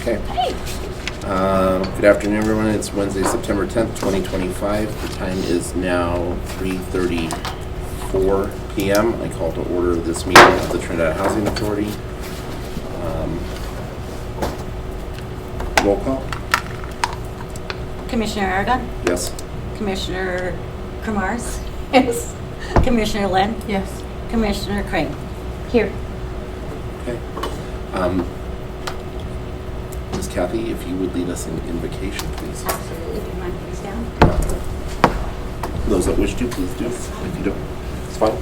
Okay. Hey. Good afternoon, everyone. It's Wednesday, September 10th, 2025. The time is now 3:34 p.m. I call to order this meeting of the Trinidad Housing Authority. Roll call. Commissioner Aragon? Yes. Commissioner Kramars? Yes. Commissioner Len? Yes. Commissioner Crane? Here. Okay. Ms. Kathy, if you would lead us in invocation, please. Absolutely. Do you mind please down? Those that wish to, please do. If you don't, it's fine.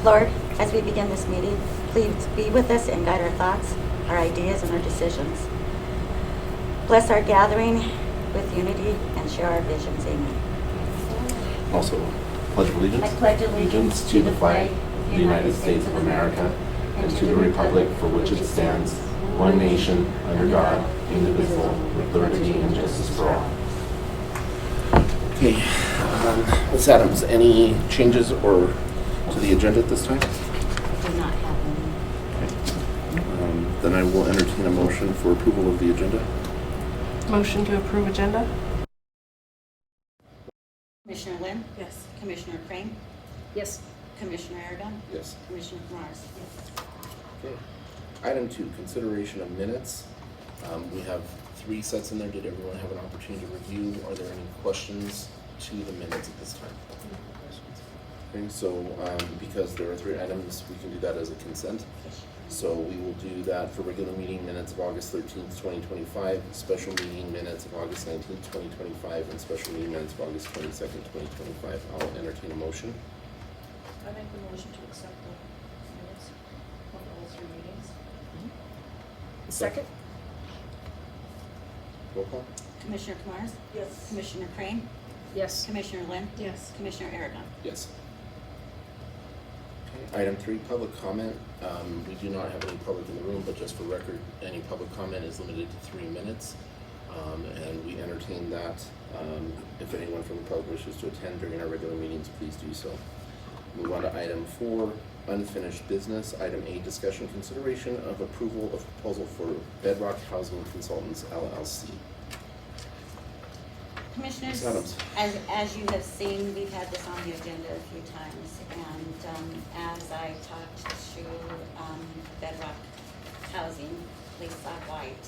Lord, as we begin this meeting, please be with us and guide our thoughts, our ideas, and our decisions. Bless our gathering with unity and share our visions. Amen. Also, pledge of allegiance. I pledge allegiance to the flag of the United States of America and to the republic for which it stands, one nation, under God, indivisible, with liberty and justice for all. Okay, Ms. Adams, any changes or to the agenda at this time? I do not have any. Okay. Then I will entertain a motion for approval of the agenda. Motion to approve agenda? Commissioner Lynn? Yes. Commissioner Crane? Yes. Commissioner Aragon? Yes. Commissioner Kramars? Yes. Okay. Item 2, consideration of minutes. We have 3 sets in there. Did everyone have an opportunity to review? Are there any questions to the minutes at this time? Okay, so because there are 3 items, we can do that as a consent. So we will do that for regular meeting minutes of August 13th, 2025, special meeting minutes of August 19th, 2025, and special meeting minutes of August 22nd, 2025. I'll entertain a motion. I make the motion to accept the minutes of all 3 meetings. Second? Roll call. Commissioner Kramars? Yes. Commissioner Crane? Yes. Commissioner Lynn? Yes. Commissioner Aragon? Yes. Okay. Item 3, public comment. We do not have any public in the room, but just for record, any public comment is limited to 3 minutes. And we entertain that. If anyone from the public wishes to attend during our regular meetings, please do so. Move on to item 4, unfinished business. Item 8, discussion consideration of approval of proposal for Bedrock Housing Consultants, LLC. Commissioners, Ms. Adams. as you have seen, we've had this on the agenda a few times, and as I talked to Bedrock Housing, Lisa White,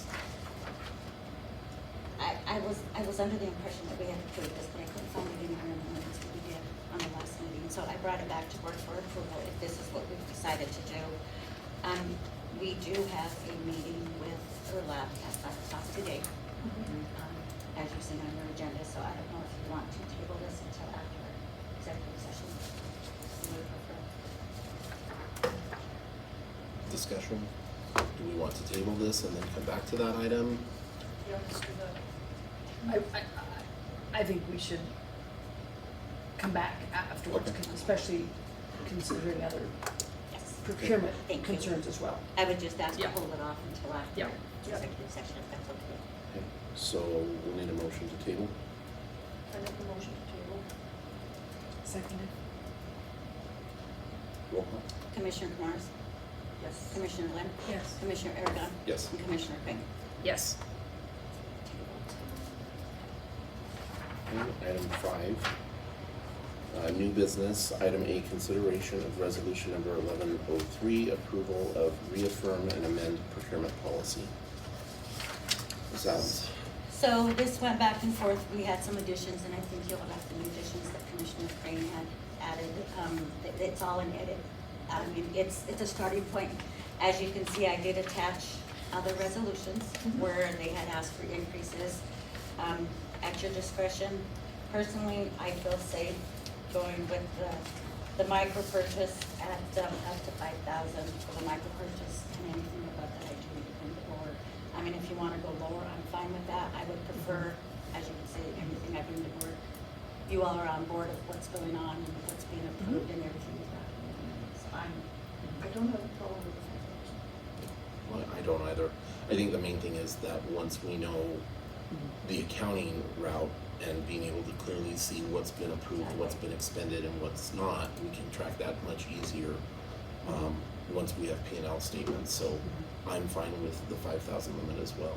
I was under the impression that we had approved this, but I couldn't find it anywhere in the minutes that we did on the last meeting, so I brought it back to board for approval if this is what we've decided to do. We do have a meeting with Lab at 5 o'clock today. As you've seen on your agenda, so I don't know if you want to table this until after executive session. You would prefer. Discussion. Do we want to table this and then come back to that item? Yeah, let's do that. I think we should come back afterwards, Okay. especially considering other Yes. procurement Thank you. concerns as well. I would just ask to Yeah. hold it off until after Yeah. executive session, if that's okay. Okay. So we'll need a motion to table. I make the motion to table. Seconded. Roll call. Commissioner Kramars? Yes. Commissioner Lynn? Yes. Commissioner Aragon? Yes. And Commissioner Crane? Yes. Okay, item 5, new business. Item 8, consideration of resolution number 1103, approval of reaffirm and amend procurement policy. Ms. Adams. So this went back and forth. We had some additions, and I think you'll have the new additions that Commissioner Crane had added. It's all in edit. I mean, it's a starting point. As you can see, I did attach other resolutions where they had asked for increases. At your discretion. Personally, I feel safe going with the micro purchase at up to 5,000 for the micro purchase, and anything above that I do need to bring it lower. I mean, if you want to go lower, I'm fine with that. I would prefer, as you can see, everything I bring to board, you all are on board of what's going on and what's being approved and everything is documented. So I don't have a problem with the 5,000. Well, I don't either. I think the main thing is that once we know the accounting route and being able to clearly see what's been approved, what's been expended, and what's not, we can track that much easier once we have P&L statements. So I'm fine with the 5,000 limit as well.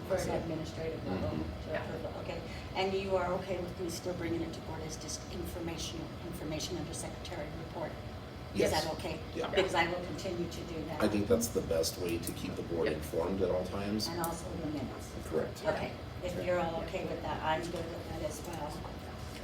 For Yes, an sir. administrative level Mhm. to Yeah. approve it, okay. And you are okay with me still bringing it to board as just information under secretary report? Is Yes. that okay? Yeah. Because I will continue to do that. I think that's the best way to keep the board Yep. informed at all times. And also the minutes. Correct. Okay, if you're all okay with that, I'm good with that as well.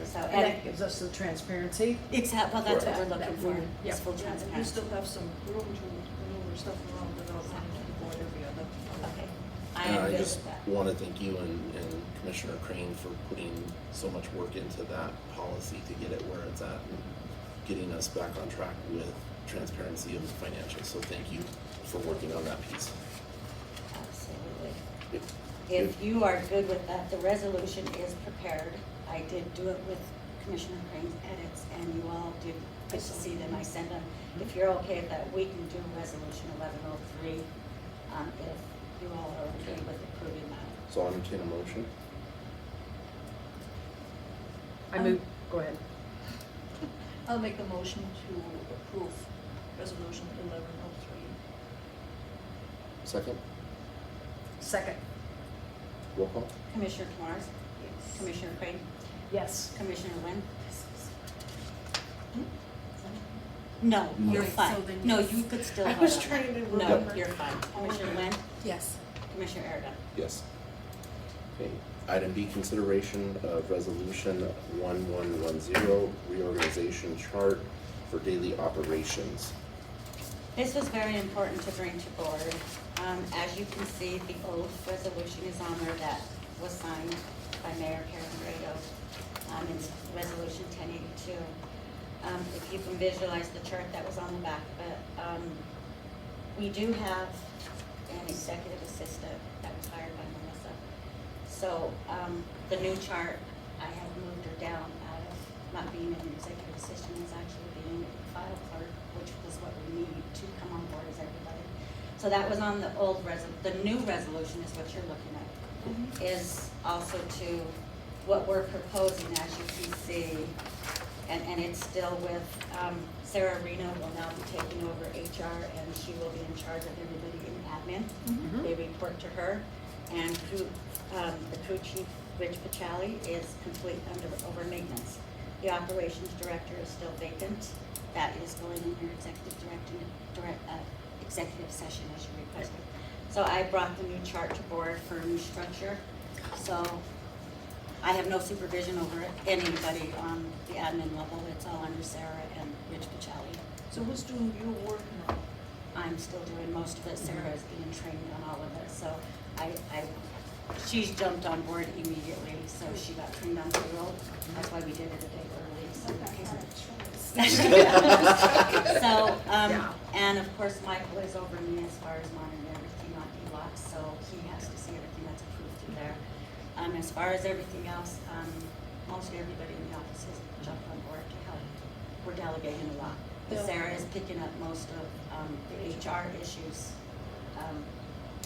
So, And that gives us the transparency. exactly, well, that's what we're Correct. looking for, Yeah. is full Yeah, and you transparency. still have some room to maneuver stuff around without running to the board every other. Okay, I And am I good just with that. want to thank you and Commissioner Crane for putting so much work into that policy to get it where it's at and getting us back on track with transparency of the financials. So thank you for working on that piece. Absolutely. Yep. If you are good with that, the resolution is prepared. I did do it with Commissioner Crane's edits, and you all did get to see them. I sent them. If you're okay with that, we can do resolution 1103, if you all are okay Okay. with approving that. So I'll entertain a motion. I move, go ahead. I'll make a motion to approve resolution 1103. Second, Second. roll call. Commissioner Kamara? Yes. Commissioner Crane? Yes. Commissioner Wynn? No, No. you're Okay, fine. so then No, yes. you could still I vote was on trying that. to No, remember. you're fine. Commissioner Wynn? Yes. Commissioner Aragon? Yes. Okay, item B, consideration of resolution 1110, reorganization chart for daily operations. This was very important to bring to board. As you can see, the old resolution is on there that was signed by Mayor Karen Grado. It's resolution 1082. If you can visualize the chart that was on the back of it, we do have an executive assistant that was hired by Melissa. So, the new chart, I have moved her down out of not being an executive assistant, is actually being a file clerk, which was what we need to come on board as everybody. So that was on the old the new resolution is what you're looking at, is also to what we're proposing, as you can see. And it's still with, Sarah Reno will now be taking over HR, and she will be in charge of everybody in admin. Mhm. They report to her, and the crew chief, Rich Pachali, is complete over maintenance. The operations director is still vacant. That is going in your executive session as you requested. So I brought the new chart to board for a new structure. So I have no supervision over anybody on the admin level. It's all under Sarah and Rich Pachali. So who's doing your work now? I'm still doing most of it. Sarah is being trained on all of it. So she's jumped on board immediately, so she got trained on payroll. That's why we did it a day early. So, Yeah. and of course, Michael is over me as far as monitoring everything on E-Lots, so he has to see everything that's approved through there. As far as everything else, mostly everybody in the office has jumped on board to help. We're delegating a lot. But Yeah. Sarah is picking up most of the HR issues,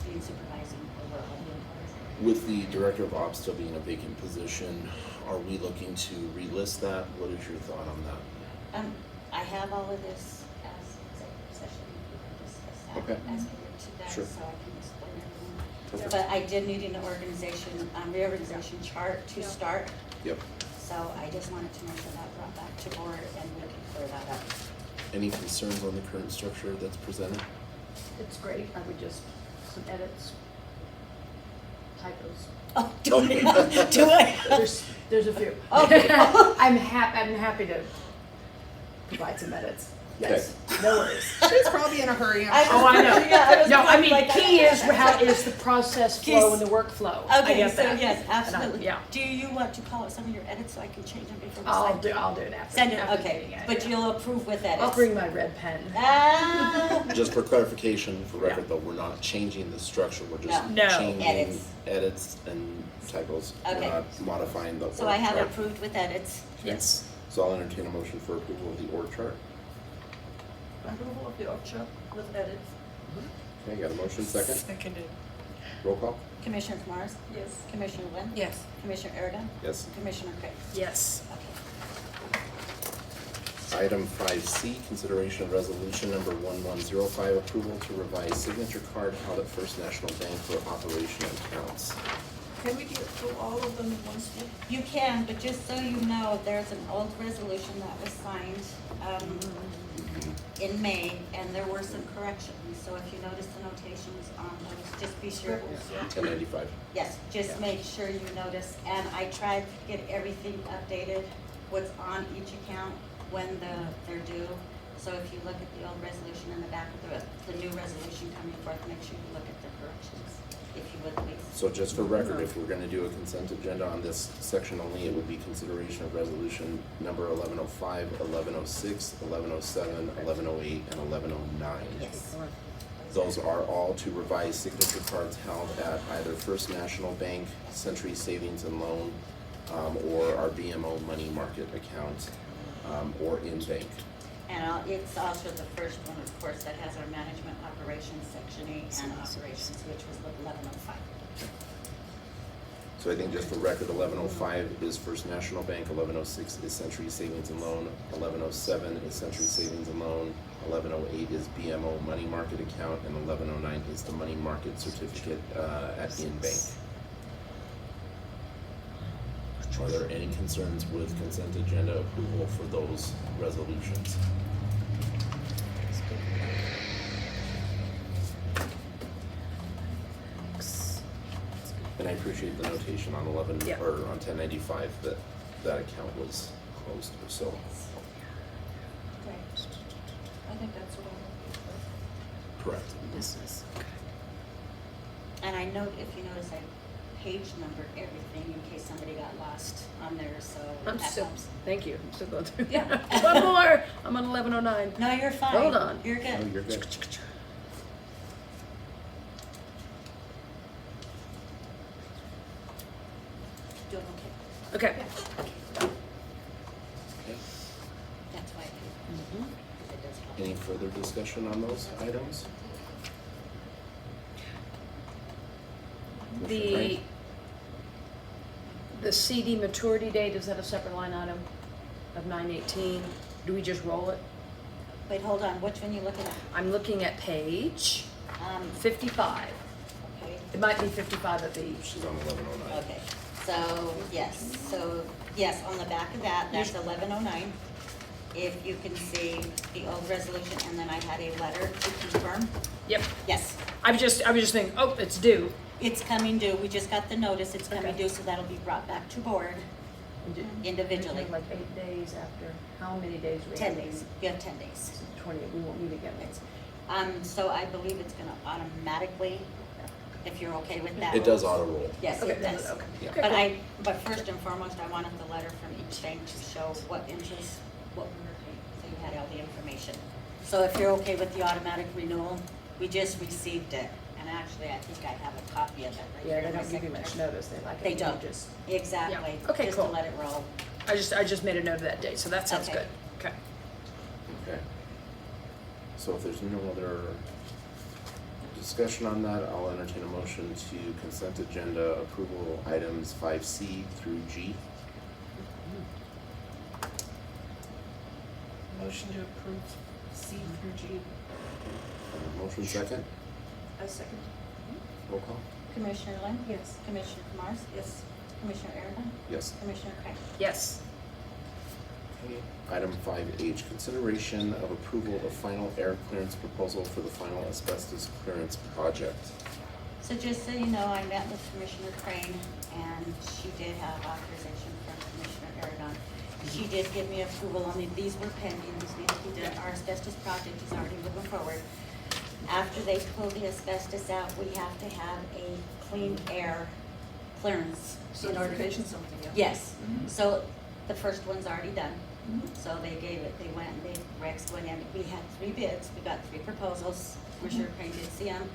being supervising over all the employees. With the director of ops still being a vacant position, are we looking to relist that? What is your thought on that? I have all of this as executive session, we can discuss that Okay. as we get to that, Sure. so I can explain everything. Perfect. But I did need an reorganization chart to Yeah. start, Yep. so I just wanted to make sure that brought back to board and we can clear that up. Any concerns on the current structure that's presented? It's great. I would just, some edits, typos. Oh, do I? Do I? There's a few. Okay. I'm happy to provide some edits. Yes, no worries. She's probably in a hurry. I Oh, I know. Yeah, No, I mean, like key that. is how is the process flow and the workflow. I Okay, get so that. yes, And I- absolutely. Yeah, Do you want to call out some of your edits so I can change them before we I'll sign? do it after. Send it, after the okay, meeting, yeah, but yeah. you'll approve with edits? I'll bring my red pen. Ah. Just for clarification, for record Yeah. though, we're not changing the structure, we're just No. No. changing Edits. edits and typos. We're Okay. not modifying the org So I have chart. approved with edits. Yes. So I'll entertain a motion for approval of the org chart. Approval of the org chart with edits. Okay, got a motion, second? Seconded. Roll call? Commissioner Kamara? Yes. Commissioner Wynn? Yes. Commissioner Aragon? Yes. Commissioner Craig? Yes. Okay. item 5C, consideration of resolution number 1105, approval to revise signature card held at First National Bank for operation accounts. Can we get through all of them in one step? You can, but just so you know, there's an old resolution that was signed, in May, and there were some corrections. So if you notice the notations on those, just be sure. Scribbles, 1095. Yes, just make sure you notice, and I tried to get everything updated, what's on each account when they're due. So if you look at the old resolution in the back of the new resolution coming forth, make sure you look at the corrections, if you would please. So just for record, if we're gonna do a consent agenda on this section only, it would be consideration of resolution number 1105, 1106, 1107, 1108, and 1109. Yes. Those are all to revise signature cards held at either First National Bank, Century Savings and Loan, or our BMO money market account, or in bank. And it's also the first one, of course, that has our management operations, section 8, and operations, which was 1105. So I think just for record, 1105 is First National Bank, 1106 is Century Savings and Loan, 1107 is Century Savings and Loan, 1108 is BMO money market account, and 1109 is the money market certificate at in bank. Are there any concerns with consent agenda approval for those resolutions? And I appreciate the notation on 11, Yeah. or on 1095 that that account was closed, so. Right. I think that's what I'm. Correct. Business. And I note, if you notice, I page numbered everything in case somebody got lost on there, so. I'm that still, helps. thank you, I'm still going through. Yeah. One more, I'm on 1109. No, you're fine. Hold on. You're Oh, good. you're good. Doing okay. Okay. Okay. That's why I do. Mhm. It does help. Any further discussion on those items? Commissioner The, Frank? the CD maturity date, is that a separate line item of 918? Do we just roll it? Wait, hold on, which one you looking at? I'm looking at page 55. Okay, It might be 55 of each. She's on 1109. okay, so, yes, on the back of that, that's 1109. If you can see the old resolution, and then I had a letter to confirm. Yep. Yes, I was just thinking, oh, it's due. it's coming due, we just got the notice, it's coming Okay. due, so that'll be brought back to board individually. Like 8 days after, how many days? we 10 have? days, you have 10 days. 20, we won't meet again. It's, so I believe it's gonna automatically, if you're okay with that. It does auto roll. Yes, Okay, it does. okay. Yeah. Okay, But cool. but first and foremost, I wanted the letter from each bank to show what interest, what we were paying, so you had all the information. So if you're okay with the automatic renewal, we just received it, and actually, I think I have a copy of it right here. Yeah, they in my don't give you much secretary. notice, they like it. They when don't. you just- Exactly. Yeah. Okay, Just cool. to let it roll. I just made a note of that date, so that sounds Okay. good. Okay. Okay. So if there's no other discussion on that, I'll entertain a motion to consent agenda approval items 5C through G. Motion to approve C through G. Motion second, I second. roll call? Commissioner Lynn? Yes. Commissioner Mars? Yes. Commissioner Aragon? Yes. Commissioner Craig? Yes. Okay. Item 5H, consideration of approval of final air clearance proposal for the final asbestos clearance project. So just so you know, I met with Commissioner Crane, and she did have authorization from Commissioner Aragon. She did give me approval, I mean, these were pending, these need to be done, our asbestos project is already moving forward. After they pull the asbestos out, we have to have a clean air clearance. in order to- Certification something, yeah. Yes, Mhm. so the first one's already done. Mhm. So they gave it, they went, and Rex went in, we had 3 bids, we got 3 proposals, Commissioner Crane did see them.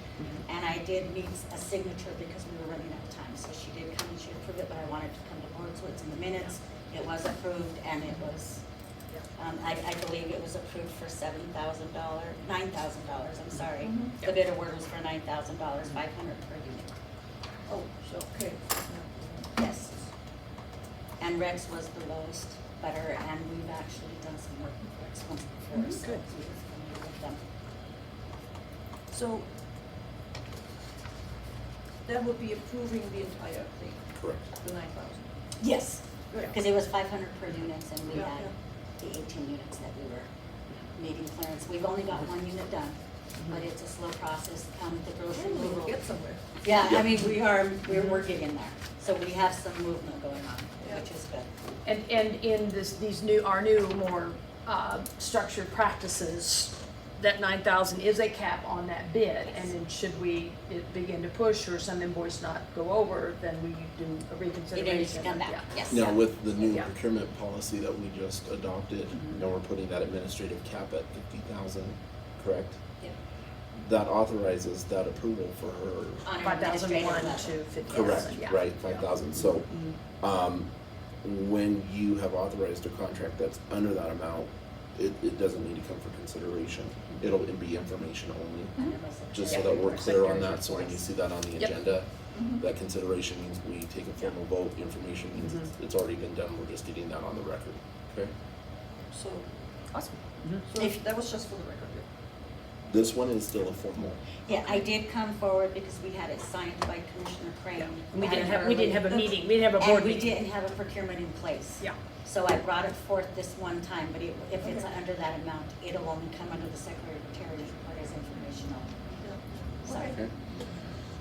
And I did need a signature because we were running out of time, so she did come and she approved it, but I wanted to come to board, so it's in the minutes. It was approved, and it was, I believe it was approved for $7,000, $9,000, I'm sorry. Mhm. The bid award was for $9,000, 500 per unit. Oh, so, okay. Yes. And Rex was the lowest better, and we've actually done some work with Rex once before, Mhm, so good. we're familiar with them. So that would be approving the entire thing, Correct. the 9,000. Yes, Good. because it was 500 per units, and we Yeah, had yeah. the 18 units that we were needing clearance. We've only got one unit done, but it's a slow process. The grocery We will people. get somewhere. Yeah, I mean, we're getting there. So we have some movement going on, Yeah. which is good. And in these new, our new more structured practices, that 9,000 is a cap on that bid. And then should we begin to push or some invoice not go over, then we do a It reconsideration. needs to come back, Yeah. yes. Now, with the new Yeah. procurement policy that we just adopted, now we're putting that administrative cap at 50,000, correct? Yep. That authorizes that approval for her. On an 5,001 administrative to level. 50,000, Correct, yeah. right, 5,000. So, Mhm. when you have authorized a contract that's under that amount, it doesn't need to come for consideration. It'll be information only, And it was a- just so Yeah. that we're clear on Secretary's that, so when you reports. see that on the Yep. agenda, Mhm. that consideration means we take a formal vote, information means it's already been done, we're just getting that on the record, okay? So, Awesome. so If- that was just for the record. This one is still a formal, Yeah, I did come forward because we had it signed by Commissioner Crane. We didn't and have, we didn't have a meeting, we didn't have a And board we meeting. didn't have a procurement in place. Yeah. So I brought it forth this one time, but if it's Okay. under that amount, it'll only come under the Secretary's report as informational. Yeah. Sorry. okay?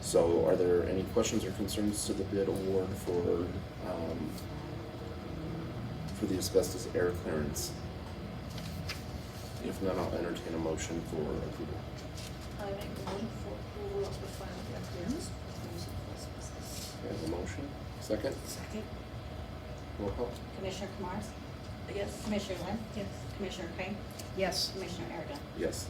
So are there any questions or concerns to the bid award for the asbestos air clearance? If not, I'll entertain a motion for approval. I make a motion for approval of the final air clearance. I have a motion, second, Second. roll call. Commissioner Kamars? Yes. Commissioner Lynn? Yes. Commissioner Crane? Yes. Commissioner Aragon? Yes.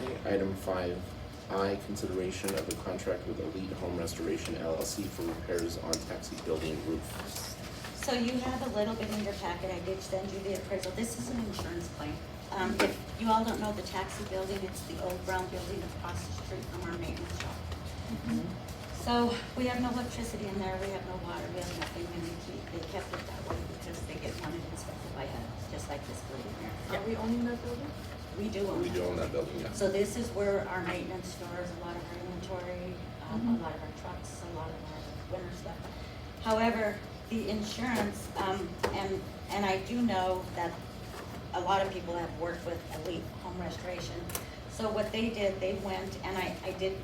Okay, item 5I, consideration of a contract with Elite Home Restoration LLC for repairs on taxi building roof. So you have a little bit in your packet, I did send you the appraisal, this is an insurance claim. If you all don't know the taxi building, it's the old brown building across the street from our maintenance shop. So we have no electricity in there, we have no water, we have nothing, and they kept it that way because they get wanted inspected by HUD, just like this building here. Are we owning that building? We do own We it. do own that building, yes. So this is where our maintenance stores, a lot of our inventory, a lot of our trucks, a lot of our winter stuff. However, the insurance, and I do know that a lot of people have worked with Elite Home Restoration. So what they did, they went, and I did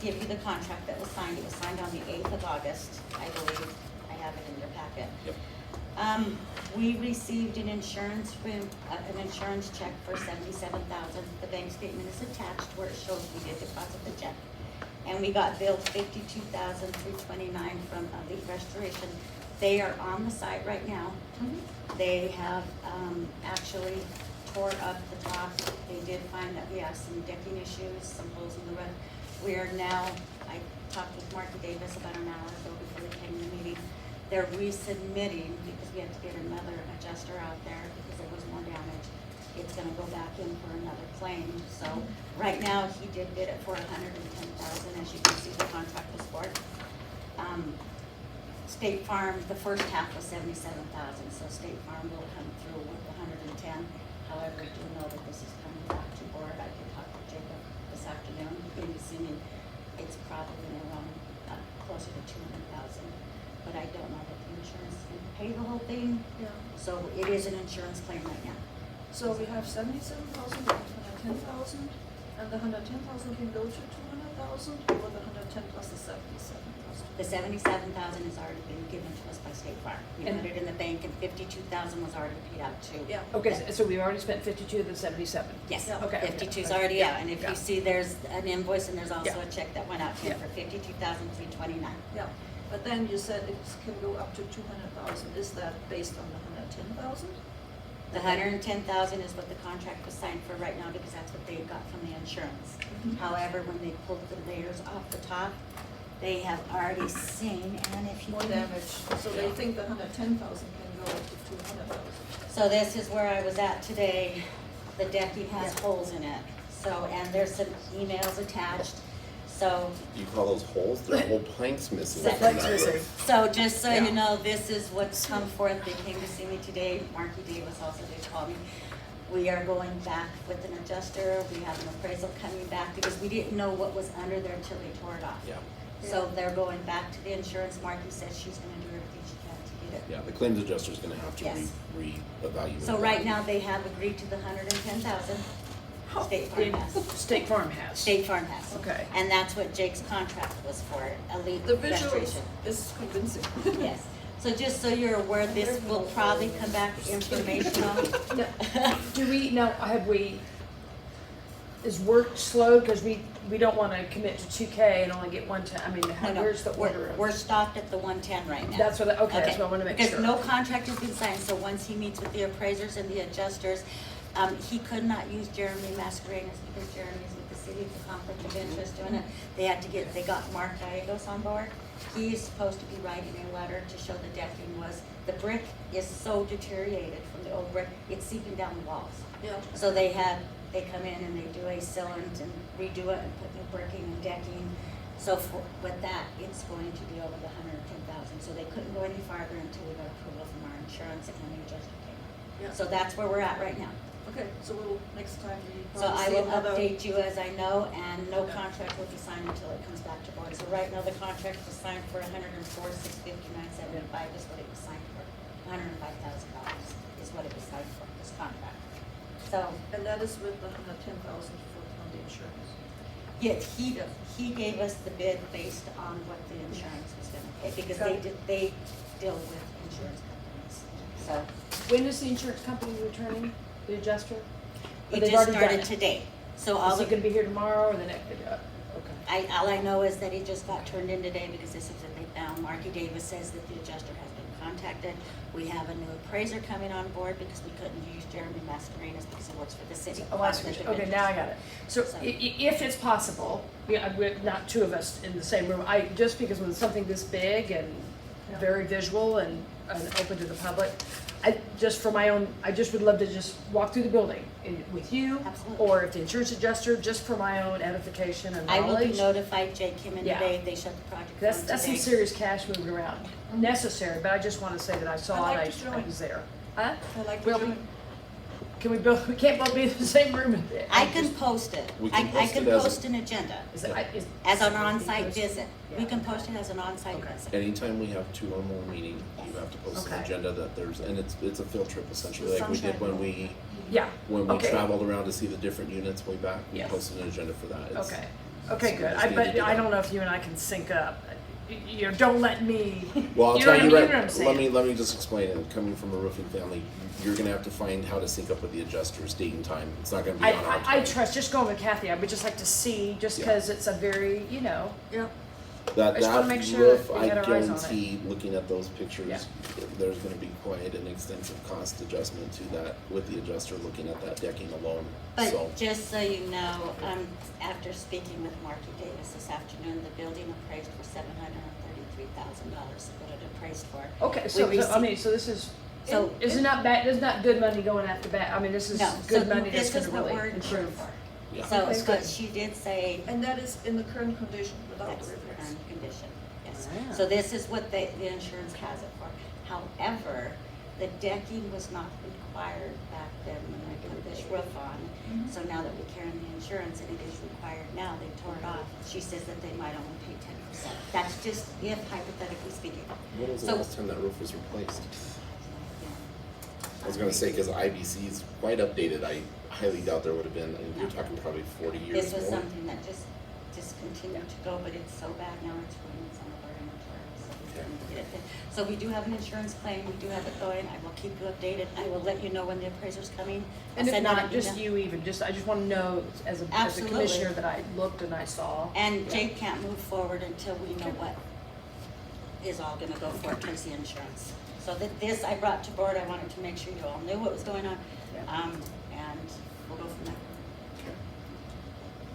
give you the contract that was signed. It was signed on the 8th of August, I believe. I have it in your packet. Yep. We received an insurance check for $77,000. The bank statement is attached where it shows we did deposit the check. And we got billed $52,329 from Elite Restoration. They are on the site right now. They have actually tore up the top. They did find that we have some decking issues, some holes in the roof. We are now, I talked with Marky Davis about an hour ago before they came to the meeting. They're resubmitting because we have to get another adjuster out there because there was more damage. It's gonna go back in for another claim. So right now, he did bid it for $110,000, as you can see the contract was for. State Farm, the first half was $77,000, so State Farm will come through with $110,000. However, I do know that this is coming back to board. I did talk to Jacob this afternoon. He's assuming it's probably around closer to $200,000. But I don't know that the insurance can pay the whole thing. Yeah. So it is an insurance claim right now. So we have 77,000, 110,000, and the 110,000 can go to 200,000, or the 110 plus the 77,000. The $77,000 has already been given to us by State Farm. We And- put it in the bank, and $52,000 was already paid out too. Yeah. Okay, so we've already spent 52 of the 77. Yes, Yeah. Okay. 52's Okay. already Yeah, out, and if yeah. you see, there's an invoice and there's also Yeah. a check that went out to him Yeah. for $52,329. Yeah, but then you said it can go up to 200,000. Is that based on the 110,000? The $110,000 is what the contract was signed for right now because that's what they got from the insurance. Mhm. However, when they pulled the layers off the top, they have already seen, and if you More can- damage, so they think the 110,000 can go up to 200,000. So this is where I was at today. The decking has Yeah. holes in it. So, and there's some emails attached. So, You call those holes? There are whole planks missing. The from planks that missing. roof. so just so Yeah. you know, this is what's come forth. They came to see me today. Marky Davis also did call me. We are going back with an adjuster. We have an appraisal coming back because we didn't know what was under there until they tore it off. Yeah, So they're going back to the insurance. Marky says she's gonna do everything she can to get it. yeah, the claims adjuster's gonna have to Yes. re-evaluate. So that. right now, they have agreed to the 110,000. State Farm has. State Farm has. State Farm has. Okay. And that's what Jake's contract was for, elite The visual restoration. is convincing. Yes. So just so you're aware, this will probably come back informational. Now, do we, now, is work slow, cause we don't wanna commit to 2K and only get 110, I mean, No, no, where's the order of? We're stopped at the 110 right now. That's what, okay, that's what I wanna make sure. Because no contract has been signed, so once he meets with the appraisers and the adjusters, he could not use Jeremy Mascarenas because Jeremy's with the city for conflict of interest doing it. They got Mark Gallegos on board. He is supposed to be writing a letter to show the decking was, the brick is so deteriorated from the old brick, it's seeping down the walls. Yeah. So they come in and they do a cylinder and redo it and put new bricking and decking. So with that, it's going to be over the 110,000. So they couldn't go any farther until we got approval from our insurance and the adjuster came. Yeah. So that's where we're at right now. Okay, so we'll, next time we. So I see will another- update you as I know, and no contract will be signed until it comes back to board. So right now, the contract was signed for 104,659.75 is what it was signed for. $105,000 is what it was signed for, this contract. So, And that is with the 110,000 from the insurance. yet he gave us the bid based on what the insurance was gonna pay, because they deal with insurance companies. So, When is the insurance company returning, the adjuster? Or it they've just already done started it? today. So all Is he the gonna be here tomorrow or the next, okay. all I know is that he just got turned in today because this is what they found. Marky Davis says that the adjuster has been contacted. We have a new appraiser coming on board because we couldn't use Jeremy Mascarenas because he works for the city. Oh, I see. Okay, now I got it. So So- if it's possible, yeah, we're not two of us in the same room, just because when something this big and very visual and open to the public, I just would love to just walk through the building with you. Absolutely. Or if the insurance adjuster, just for my own edification and I will be knowledge. notified. Jake came in Yeah. today. They shut the project That's down some today. serious cash moving around, necessary, but I just wanna say that I saw I'd it, like to join. I was there. Huh? I like to Well, join. we can't both be in the same room. I can post it. We I can post can it as a- post an agenda as an on-site visit. We Yeah. can post it as an on-site Okay. visit. Anytime we have two or more meeting, you have to post an Okay. agenda that there's, and it's a field trip essentially, like we did when we Yeah, okay. traveled around to see the different units way back. We Yes. posted an agenda for that. It's- Okay, so okay, we good. just need to But do I that. don't know if you and I can sync up. You know, don't let me, Well, I'll you know tell what I you mean? right, You know what I'm saying? let me just explain it. Coming from a roofing family, you're gonna have to find how to sync up with the adjusters, date and time. It's not gonna be on our time. I trust, just going with Kathy, I would just like to see, just Yeah. because it's a very, you know, Yeah. That I just wanna that make sure roof, that we I had our eyes on it. guarantee, looking at those pictures, Yeah. there's gonna be quite an extensive cost adjustment to that with the adjuster looking at that decking alone, so. But just so you know, after speaking with Marky Davis this afternoon, the building appraised for $733,000, what it appraised for. okay, We so, I received- mean, so this is, So- isn't not bad, it's not good money going after bad, I mean, this is No, so good money that's this is gonna what we're really insured improve. for. Yeah. So, That's but good. she did say And that is in the current condition without that's the the repairs. current condition, yes. Ah. So this is what the insurance has it for. However, the decking was not required back then when I put this roof on. Mhm. So now that we carry the insurance and it is required now, they tore it off. She says that they might only pay 10%. That's just if hypothetically speaking. When was the So- last time that roof was replaced? Yeah. I was gonna say, cause IBC is quite updated, I highly doubt there would have been, you're talking probably 40 years This was more. something that just continued to go, but it's so bad now, it's ruining some of our inventory, so we couldn't get it. So we do have an insurance claim, we do have it going, I will keep you updated, I will let you know when the appraiser's coming. I'll And if send out not, an just email. you even, I just wanna know as a Absolutely. commissioner that I looked and I saw. And Jake can't move forward until we know what is all gonna go for towards the insurance. So that this I brought to board, I wanted to make sure you all knew what was going on, Yeah. and we'll go from there. Okay.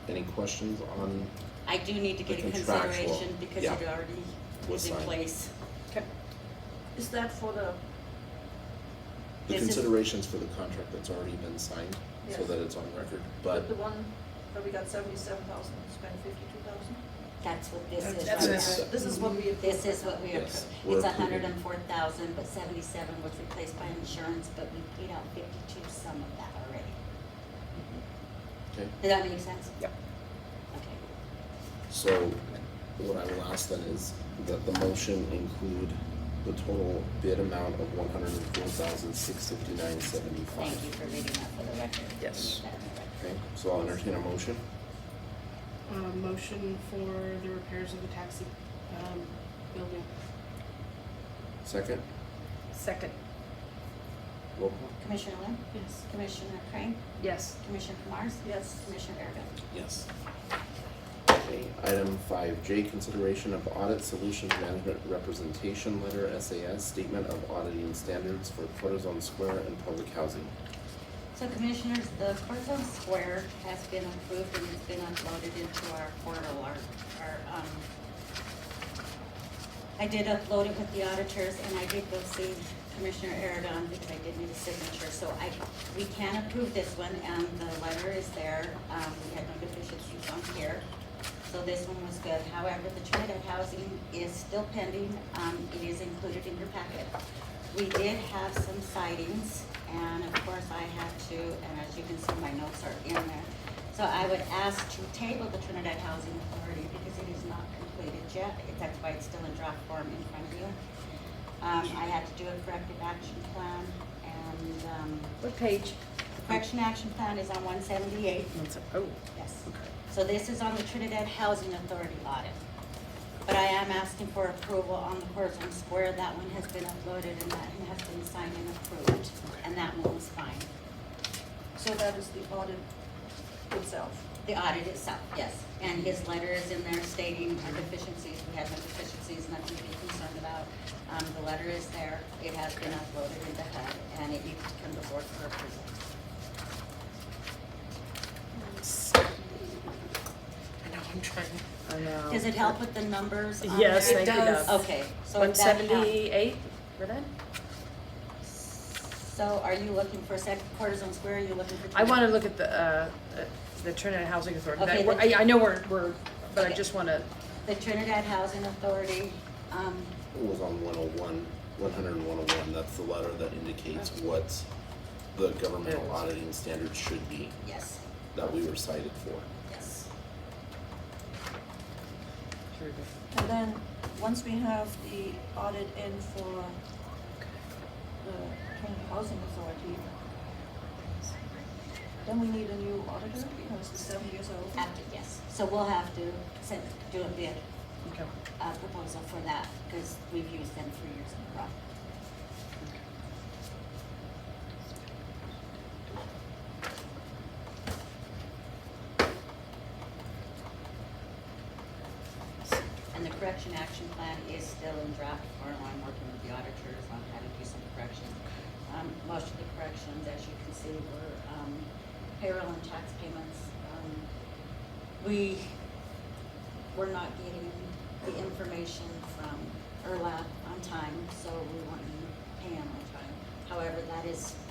Any questions on, I do need to get The a contractual, consideration because yeah, it already was is in signed. place. Okay. Is that for the, the This is- considerations for the contract that's already been signed, so Yes. that it's on record, but but the one that we got 77,000, spent 52,000? That's what this is That's right it. now. This is what we approved. This is what we Yes, approved. we're It's approving. 104,000, but 77 was replaced by insurance, but we paid out 52 some of that already. Okay, Does that make sense? Yep. Okay. so what I will ask then is that the motion include the total bid amount of $104,659.75. Thank you for reading that for the record. Yes. Put that in the record. Okay, so I'll entertain a motion. Motion for the repairs of the taxi, building. Second, Second, roll call. Commissioner Lynn? Yes. Commissioner Crane? yes. Commissioner Mars? Yes. Commissioner Aragon? Yes. Okay, item 5J, consideration of Audit Solutions Management Representation Letter, SAS, Statement of Auditing Standards for Cortisone Square and Public Housing. So Commissioners, the Cortisone Square has been approved and it's been uploaded into our portal, I did upload it with the auditors and I did go see Commissioner Aragon because I did need a signature. So we can approve this one and the letter is there. We had no deficiencies on here. So this one was good. However, the Trinidad housing is still pending. It is included in your packet. We did have some sightings and of course I had to, and as you can see, my notes are in there. So I would ask to table the Trinidad Housing Authority because it is not completed yet. That's why it's still in draft form in front of you. I had to do a corrective action plan and, What page? the correction action plan is on 178. Oh, Yes. okay. So this is on the Trinidad Housing Authority audit. But I am asking for approval on the Cortisone Square. That one has been uploaded and that has been signed and approved. And that one was fine. So that is the audit itself. The audit itself, yes. And his letter is in there stating our deficiencies. We had no deficiencies, nothing to be concerned about. The letter is there. It has been uploaded into HUD and it needs to come to board for approval. I know, I'm trying. I know. Does it help with the numbers on Yes, there? thank you, does. Deb. Okay, so if that helps. 178 for that? So are you looking for Cortisone Square, or are you looking for? I want to look at the Trinidad Housing Authority. Okay, That- then- I know we're, but I Okay. just want to, The Trinidad Housing Authority, It was on 101, 100 and 101, that's the letter that indicates what the governmental auditing standards should be yes, that we were cited for. yes. And then, once we have the audit in for the Trinidad Housing Authority, then we need a new auditor because it's 7 years old. Yes, so we'll have to do a bid okay. proposal for that, because we've used them 3 years in a row. And the correction action plan is still in draft form. I'm working with the auditors on how to do some corrections. Most of the corrections, as you can see, were payroll and tax payments. We were not getting the information from ERLAB on time, so we weren't paying on time. However,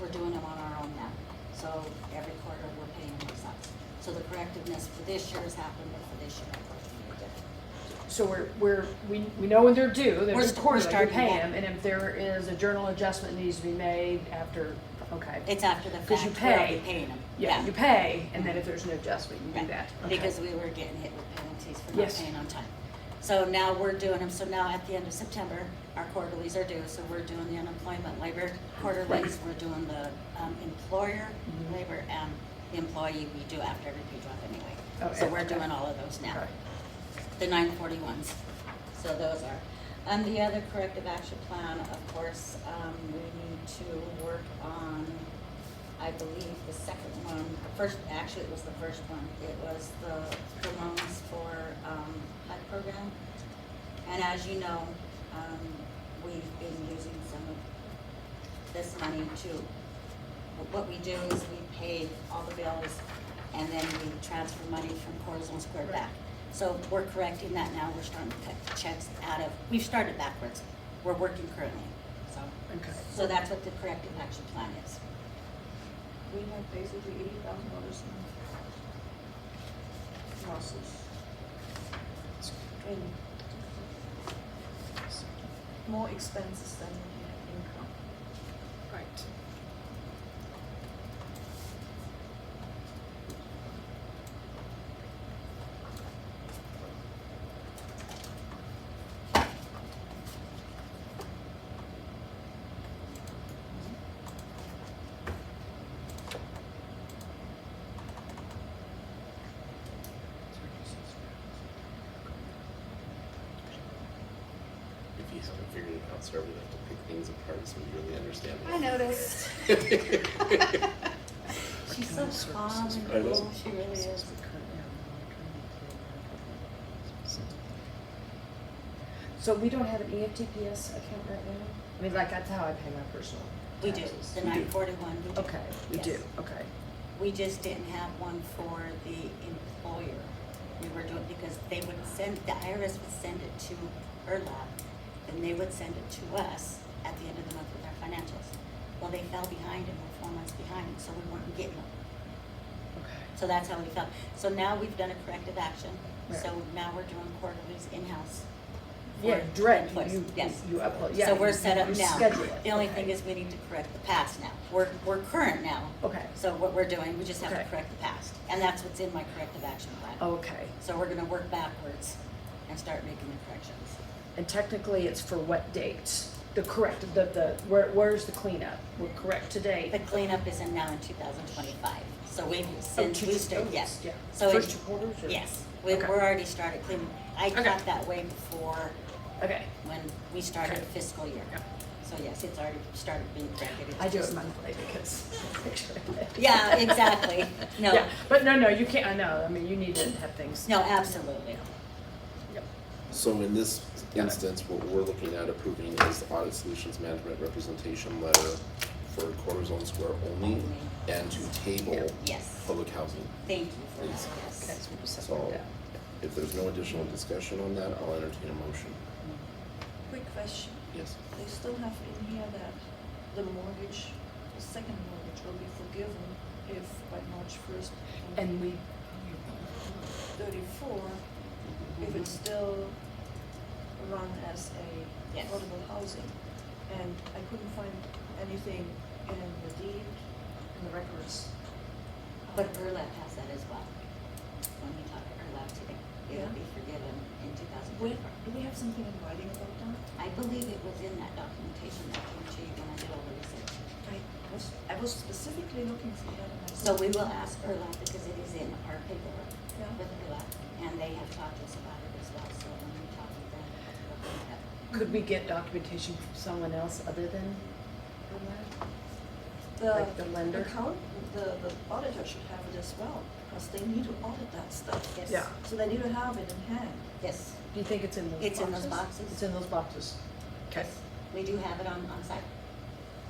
we're doing them on our own now. So every quarter, we're paying them ourselves. So the correctiveness for this year has happened, but for this year, unfortunately, it didn't. So we know when they're due, they're We're due quarterly, you starting pay back. them, and if there is a journal adjustment that needs to be made after, okay. It's after the 'Cause fact, you we're already pay. paying them. Yeah, you pay, and then if there's no adjustment, you do Right. that. Okay. Because we were getting hit with penalties for not Yes. paying on time. So now we're doing them, so now at the end of September, our quarterlies are due, so we're doing the unemployment labor quarterlies, we're doing the employer Mhm. labor and the employee we do after every pay drop anyway. Okay, So we're okay. doing all of those now, Okay. the 941s, so those are. The other corrective action plan, of course, we need to work on, I believe, the second one, actually it was the first one. It was the loans for HUD program. And as you know, we've been using some of this money to, what we do is we pay all the bills and then we transfer money from Cortisone Square back. So we're correcting that now. We're starting to cut checks out of, we've started backwards. We're working currently, so. Okay. So that's what the corrective action plan is. We have basically $80,000 in losses. in more expenses than you have income. Right. If you haven't figured it out, sorry, we have to pick things apart so we really understand. I noticed. She's so calm and I know. cool, she really is. So we don't have an EFTPS account right now? I mean, like, that's how I pay my personal We do, taxes. the We do. 941, we do. Okay, we Yes. do, okay. We just didn't have one for the employer. We were doing, because they would send, the IRS would send it to ERLAP, and they would send it to us at the end of the month with our financials. Well, they fell behind and we're 4 months behind, so we weren't getting them. Okay. So that's how we felt. So now we've done a corrective action. Right. So now we're doing quarterlies in-house. Yeah, for direct, employees. you, Yes. you upload, yeah. So we're you- set up you now. schedule it. The only Okay. thing is we need to correct the past now. We're current now. Okay, So what we're doing, we just have to Okay. correct the past. And that's what's in my corrective action plan. okay. So we're gonna work backwards and start making the corrections. And technically, it's for what dates? The correct, where's the cleanup? We're correct to date. The cleanup is in now in 2025, so we, Oh, since we started, yes. Yeah. So First it- 2 quarters, or? Yes, Okay. we're already started cleaning. I Okay. got that way before Okay, when we started Okay. fiscal year. Yeah. So yes, it's already started being corrected. It's I do just- it monthly because. Yeah, exactly. No. Yeah, but no, you can't, I know, I mean, you need to have things. No, absolutely. Yep. So in this Got it. instance, what we're looking at approving is the Audit Solutions Management Representation Letter for Quarter Zone Square only and to table Yes, public housing. thank you for that, Please. yes. Okay, so we just So separate that. if there's no additional discussion on that, I'll entertain a motion. Quick question, Yes. they still have in here that the mortgage, the second mortgage will be forgiven if by March 1st. And we, 34, if it's still run as a Yes. affordable housing. And I couldn't find anything in the deed, in the records. But ERLAP has that as well. When we talk to ERLAP today, it'll Yeah. be forgiven in Wait, 2024. do we have something in writing about that? I believe it was in that documentation that came to you when I did all the research. I was specifically looking for that and I. So we will ask ERLAP because it is in our paperwork Yeah. with ERLAP, and they have talked to us about it as well, so when we talk with them, we'll bring it up. could we get documentation from someone else other than like the lender? The auditor should have it as well, because they need to audit that stuff. Yes. Yeah. So they need to have it in hand. Yes, Do you think it's in those boxes? it's in those boxes. It's in those boxes. Okay. Yes, we do have it on site.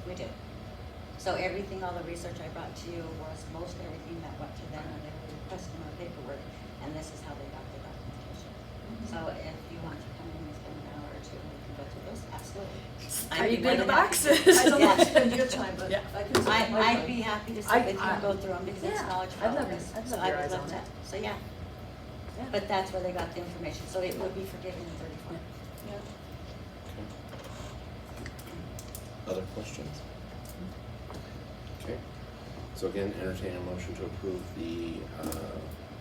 We do. So everything, all the research I brought to you was most everything that went to them and they were requesting our paperwork, and this is how they got the documentation. So if you want to come in and spend an hour or two, we can go through those, absolutely. How I'd you be more do the than happy to. boxes? I don't want to Yeah. spend your time, but Yeah. I can spend my I'd time. be happy to I- sit with you and I- go through them because it's yeah, knowledge for I'd all love of to- us. I'd So love I your would eyes love on that. it. So yeah, Yeah. but that's where they got the information, so it will be forgiven in 34. Yeah. Other questions? Okay. So again, entertain a motion to approve the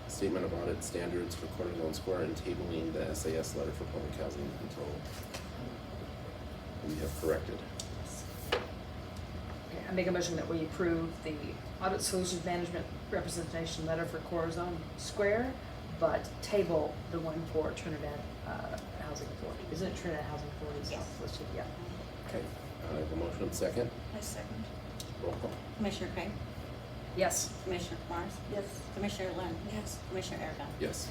Statement of Audit Standards for Quarter Zone Square and tabling the SAS letter for public housing until we have corrected. Okay, I make a motion that we approve the Audit Solutions Management Representation Letter for Corazon Square, but table the one for Trinidad Housing Authority. Isn't it Trinidad Housing Authority? It's Yes. not listed, yeah. Okay. I have a motion second. I second. Roll call. Commissioner Craig? Yes. Commissioner Morris? Yes. Commissioner Lund? Yes. Commissioner Aragon? Yes.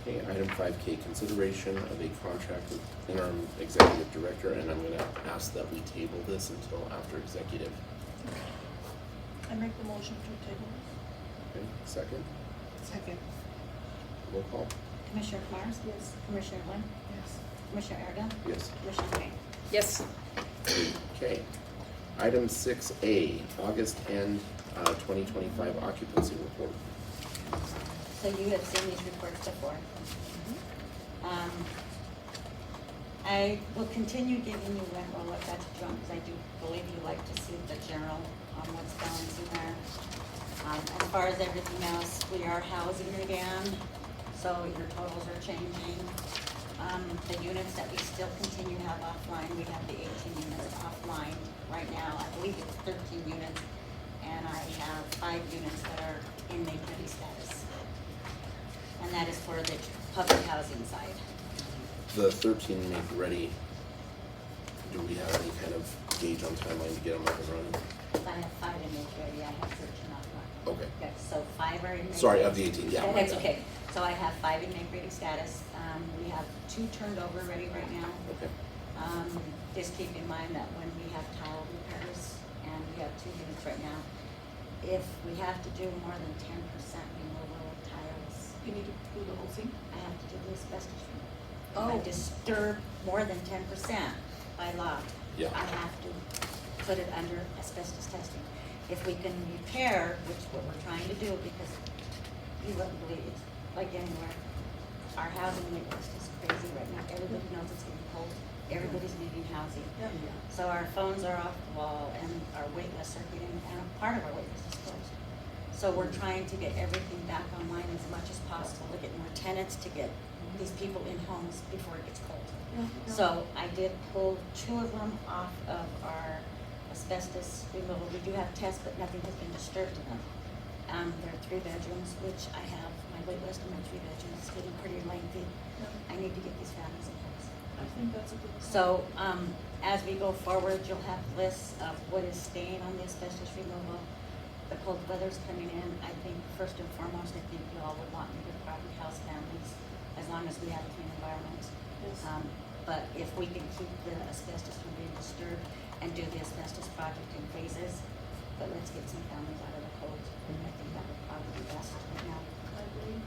Okay, item 5K, consideration of a contract with interim executive director, and I'm gonna ask that we table this until after executive. I make the motion to table. Okay, second, Second. roll call. Commissioner Morris? Yes. Commissioner Lund? Yes. Commissioner Aragon? Yes. Commissioner Craig? Yes. Okay. Item 6A, August end 2025 occupancy report. So you have seen these reports before. I will continue giving you rent roll if that's what you want, because I do believe you like to see the general, what's balancing there. As far as everything else, we are housing again, so your totals are changing. The units that we still continue to have offline, we have the 18 units offline right now. I believe it's 13 units, and I have 5 units that are in make-ready status. And that is for the public housing side. The 13 make ready, do we have any kind of gauge on timeline to get them up and running? If I have 5 in make-ready, I have 13 offline. Okay. Okay, so 5 are in make-ready. Sorry, of the 18, yeah. That's okay. So I have 5 in make-ready status. We have 2 turned over ready right now. Okay. Just keep in mind that when we have tile repairs, and we have 2 units right now, if we have to do more than 10% removal of tiles, You need to do the whole thing? I have to do the asbestos removal. If Oh. I disturb more than 10% by law, Yeah. I have to put it under asbestos testing. If we can repair, which is what we're trying to do, because you wouldn't believe it's like anywhere, our housing wait list is crazy right now. Everybody knows it's getting cold. Everybody's needing housing. Yeah. So our phones are off the wall and our wait lists are getting, and part of our wait list is closed. So we're trying to get everything back online as much as possible, to get more tenants, to get these people in homes before it gets cold. Yeah. So I did pull 2 of them off of our asbestos removal. We do have tests, but nothing has been disturbed to them. They're 3 bedrooms, which I have, my wait list of my 3 bedrooms is getting pretty lengthy. I need to get these families in homes. I think that's a good. So, as we go forward, you'll have lists of what is staying on the asbestos removal. The cold weather's coming in. I think first and foremost, I think you all would want me to property house families, as long as we have a clean environment. Yes. But if we can keep the asbestos from being disturbed and do the asbestos project in phases, but let's get some families out of the cold. I think that would probably be best right now. I agree.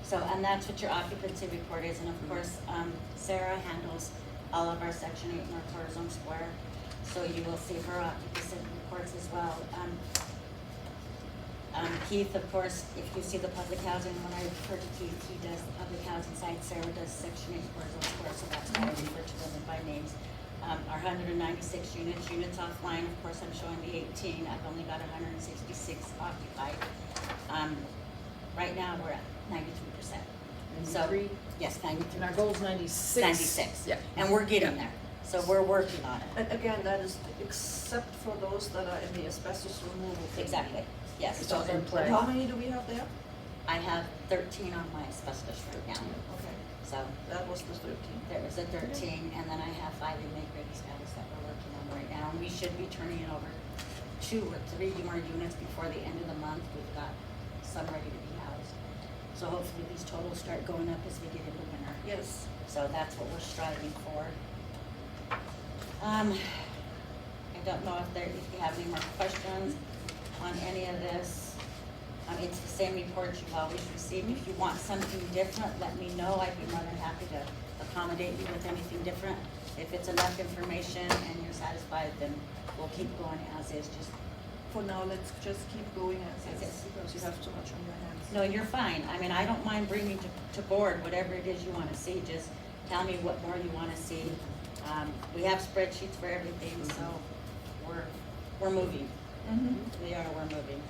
So, and that's what your occupancy report is, and of course, Sarah handles all of our Section 8 North Horizon Square, so you will see her occupancy reports as well. Keith, of course, if you see the public housing, when I refer to Keith, he does the public housing side, Sarah does Section 8 Horizon Square, so that's why I refer to them by names. Our 196 units offline, of course, I'm showing the 18, I've only got 166 occupied. Right now, we're at 93%. So, 93? yes, And 93. our goal's 96. 96. Yeah. And we're getting there, so we're working on it. And again, that is except for those that are in the asbestos removal. thing. Exactly, yes. It's all in And play. how many do we have there? I have 13 on my asbestos right now, Okay, so that was the 13. there was a 13, and then I have 5 in make-ready status that we're working on right now. And we should be turning it over 2 or 3 more units before the end of the month. We've got some ready to be housed. So hopefully these totals start going up as we get into winter. Yes. So that's what we're striving for. I don't know if you have any more questions on any of this. It's the same reports you've always received. If you want something different, let me know. I'd be more than happy to accommodate you with anything different. If it's enough information and you're satisfied, then we'll keep going as is. Just, For now, let's just keep going as As is, is. because you have too much on your hands. no, you're fine. I mean, I don't mind bringing to board whatever it is you want to see. Just tell me what more you want to see. We have spreadsheets for everything, so we're moving. Mm-hmm. We're moving.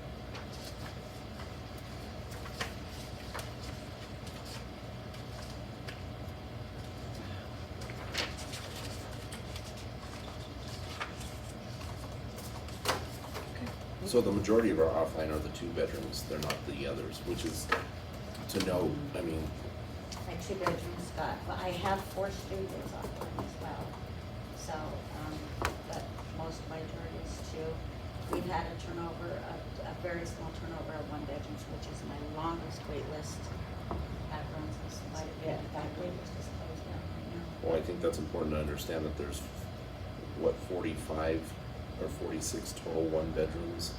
So the majority of our offline are the 2 bedrooms, they're not the others, which is to know, I mean, My 2 bedrooms got, well, I have 4 studios offline as well. So, but most majority is 2. We've had a turnover, a very small turnover of 1 bedrooms, which is my longest wait list. That runs us quite a bit. That wait list is closed down right now. well, I think that's important to understand that there's, what, 45 or 46 total 1 bedrooms.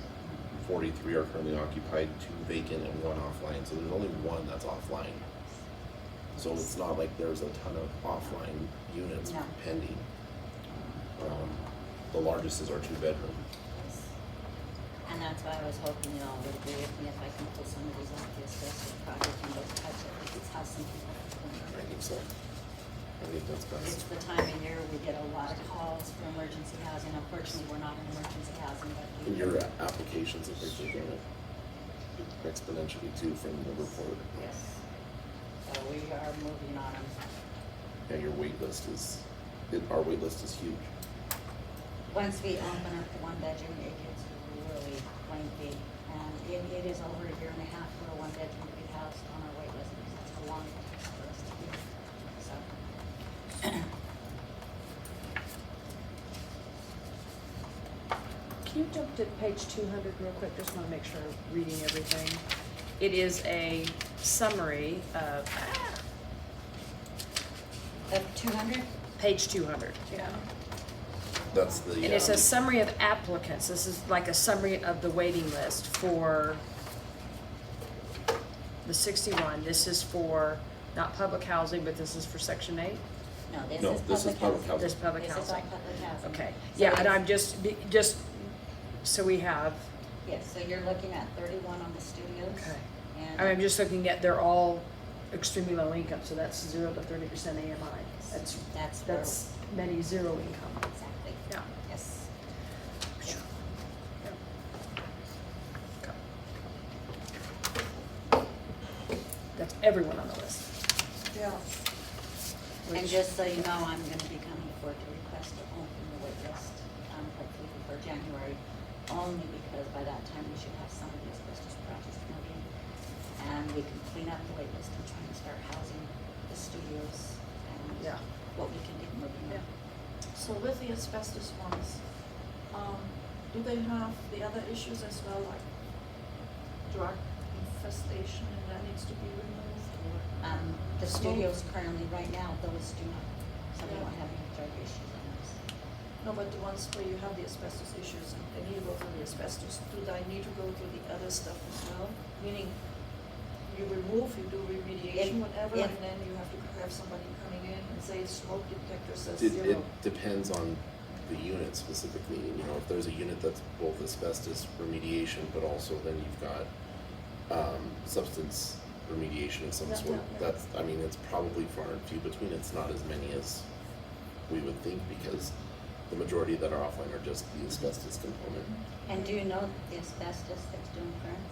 43 are currently occupied, 2 vacant and 1 offline, so there's only 1 that's offline. So it's not like there's a ton of offline units No. pending. The largest is our 2 bedroom. And And that's why I was hoping you all would agree with me if I can pull some of these off the asbestos project and go touch it, because it's how some people are doing I it. think so. I think that's It's best. the time of year we get a lot of calls for emergency housing. Unfortunately, we're not in emergency housing, but And your applications have been growing exponentially too from the report. yes. So we are moving on them. Yeah, your wait list is, our wait list is huge. Once we open up the one bedroom, it gets really lengthy. And it is over a year and a half for a one bedroom to be housed on our wait list, because that's how long it takes for us to do. So. Can you jump to page 200 real quick? Just want to make sure I'm reading everything. It is a summary of, Of 200? page 200. Yeah. That's the. And it's a summary of applicants. This is like a summary of the waiting list for the 61. This is for, not public housing, but this is for Section 8? No, this No, is this is public public housing. housing. This is public This is all housing. public housing. Okay, So yeah, and it's- I'm just, so we have, Yes, so you're looking at 31 on the studios. okay. And I'm just looking at, they're all extremely low income, so that's 0 to 30% AMI. That's where, That's many zero income. exactly, Yeah. yes. That's everyone on the list. Yeah. And which- just so you know, I'm gonna be coming forward to request to open the wait list, hopefully before January, only because by that time we should have some of the asbestos projects moving. And we can clean up the wait list and try and start housing the studios and Yeah. what we can get moving. Yeah. So with the asbestos ones, do they have the other issues as well, like drug infestation and that needs to be removed, or? The Smoke? studios currently, right now, those do not, so we Yeah. don't have any drug issues on those. No, but the ones where you have the asbestos issues and they need to go through the asbestos, do they need to go through the other stuff as well? Meaning, you remove, you do remediation, whatever, if- and then you have to have somebody coming in and say smoke detector says It 0. depends on the unit specifically, you know, if there's a unit that's both asbestos remediation, but also then you've got, substance remediation of some Yeah, sort. yeah, yeah. That's, I mean, it's probably far and few between, it's not as many as we would think, because the majority that are offline are just the asbestos component. And do you know the asbestos that's doing currents?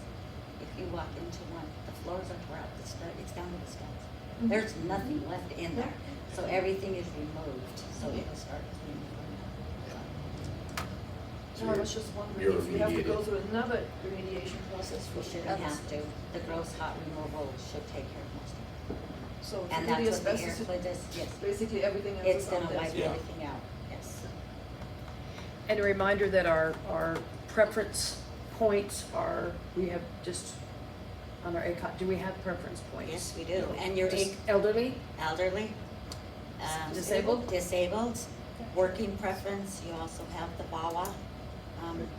If you walk into one, the floors are tore out, it's down to the studs. Mhm. There's nothing left in there, so everything is removed, so it will start removing. So No, I you're- was just wondering you're if you have to go remediated. through another remediation process for We the shouldn't other have stuff. to, the gross hot removal should take care of most of it. So to And do the that's what the air asbestos, flow does, yes. basically everything else It's is gonna out there. wipe Yeah. everything out, yes. And a reminder that our preference points are, we have just, on our ACOT, do we have preference points? Yes, we do, and your Just elderly? elderly, Disabled? disabled, working preference, you also have the VAWA,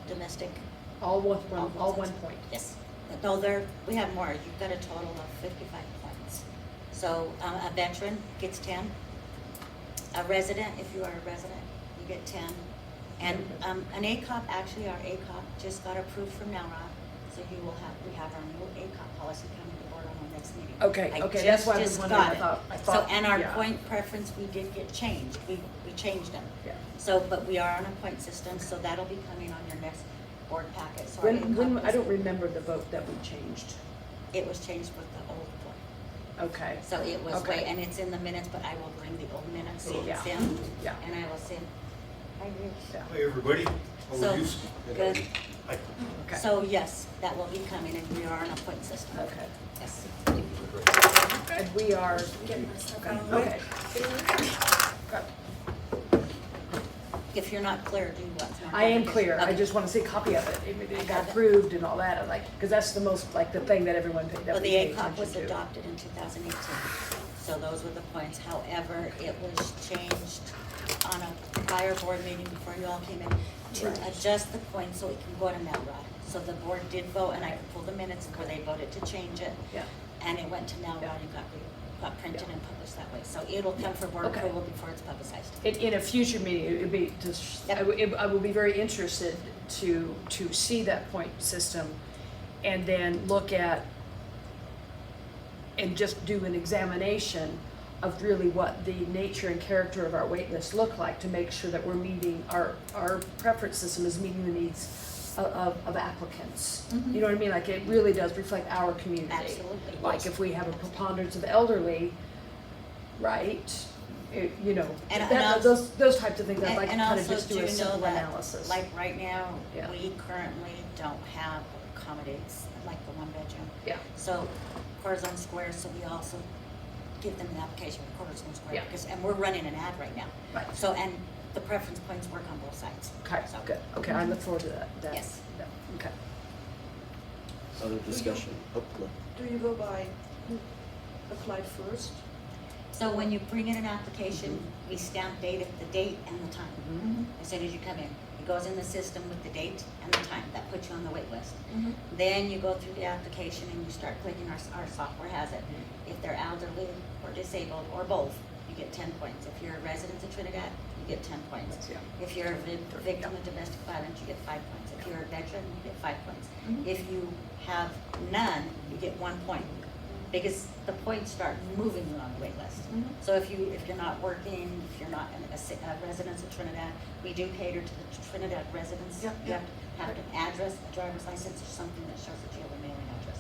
domestic. All one point. Yes, no, we have more, you've got a total of 55 points. So, a veteran gets 10, a resident, if you are a resident, you get 10. And, an ACOP, actually, our ACOP just got approved from NALRA, so we have our new ACOP policy coming to board on our next meeting. Okay, that's why I was just wondering, got I it. thought, So, and our yeah. point preference, we did get changed, we changed them. Yeah. So, but we are on a point system, so that'll be coming on your next board packet, so our When, ACOP I don't is- remember the vote that we changed. It was changed with the old one, Okay. so it was Okay. and it's in the minutes, but I will bring the old minutes, so Yeah. it's in, Yeah. and I will send. I agree. Yeah. Hi, everybody. How So, are you? good. Hi. Okay. So, yes, that will be coming, and we are on a point system. Okay. Yes. And we are, okay. If you're not clear, do what? I am clear, I Okay. just wanna see a copy of it, if I it got got it. approved and all that, I'm like, cause that's the most, like, the thing that everyone, that Well, we the pay ACOP attention was to. adopted in 2018, so those were the points. However, it was changed on a prior board meeting before you all came in to Right. adjust the points so it can go to NALRA. So the board did vote, and I can pull the minutes where they voted to change it, Yeah, and it went to NALRA and got got printed and published that way. So it'll come for board Okay. approval before it's publicized. In a future meeting, it would be just, Yep. I will be very interested to see that point system and then look at and just do an examination of really what the nature and character of our wait list look like to make sure that we're meeting, our preference system is meeting the needs of applicants. Mhm. You know what I mean? Like it really does reflect our community. Absolutely. Like if we have a preponderance of elderly, right? You know, And those types of things, I'd like to And kind of also just do a know simple that, analysis. like right now, Yeah. we currently don't have accommodates, like the one bedroom. Yeah. So Corazon Square, so we also give them an application for Corazon Square. Yeah. Because, and we're running an ad right now. Right. So, and the preference points work on both sides. Okay, So- good. Okay, I look forward to that. Yes. Okay. Other discussion? Oh, no. Do you go by who applied first? So when you bring in an application, we stamp the date and the time. Mm-hmm. As soon as you come in, it goes in the system with the date and the time. That puts you on the wait list. Mm-hmm. Then you go through the application and you start clicking, our software has it. If they're elderly or disabled or both, you get 10 points. If you're a resident of Trinidad, you get 10 points. Yeah. If you're a victim of domestic violence, you get 5 points. If you're a veteran, you get 5 points. Mhm. If you have none, you get 1 point. Because the points start moving you on the wait list. Mhm. So if you're not working, if you're not a resident of Trinidad, we do cater to the Trinidad residents. Yeah, You yeah. have to have an address, a driver's license, or something that shows that you have a mailing address.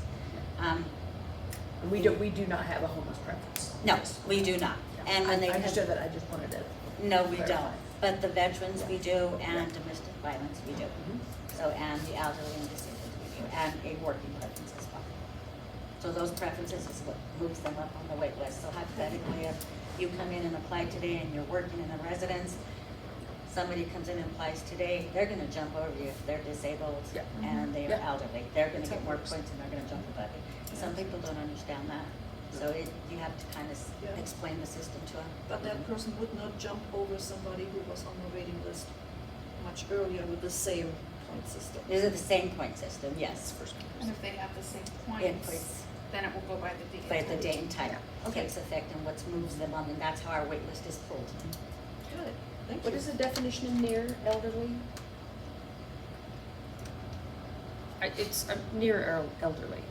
And we do not have a homeless preference. No, we do not. Yeah. And when they I come, understood that, I just wanted to. no, we clarify. don't. But the veterans, we do, and domestic violence, we do. So, and the elderly and disabled, we do, and a working preference as well. So those preferences is what moves them up on the wait list. So hypothetically, if you come in and apply today and you're working in a residence, somebody comes in and applies today, they're gonna jump over you if they're disabled Yeah. and they are Yeah. elderly. They're gonna get more That's points and they're gonna jump above you. Some people don't understand that. So you have to kind of Yeah. explain the system to them. But that person would not jump over somebody who was on the waiting list much earlier with the same point system. These are the same point system, yes. And if they have the same Points. points, then it will go by the date. By the date and time. Okay. Takes effect and what moves them on, and that's how our wait list is pulled. Good, thank you. What is the definition of near elderly? It's near elderly.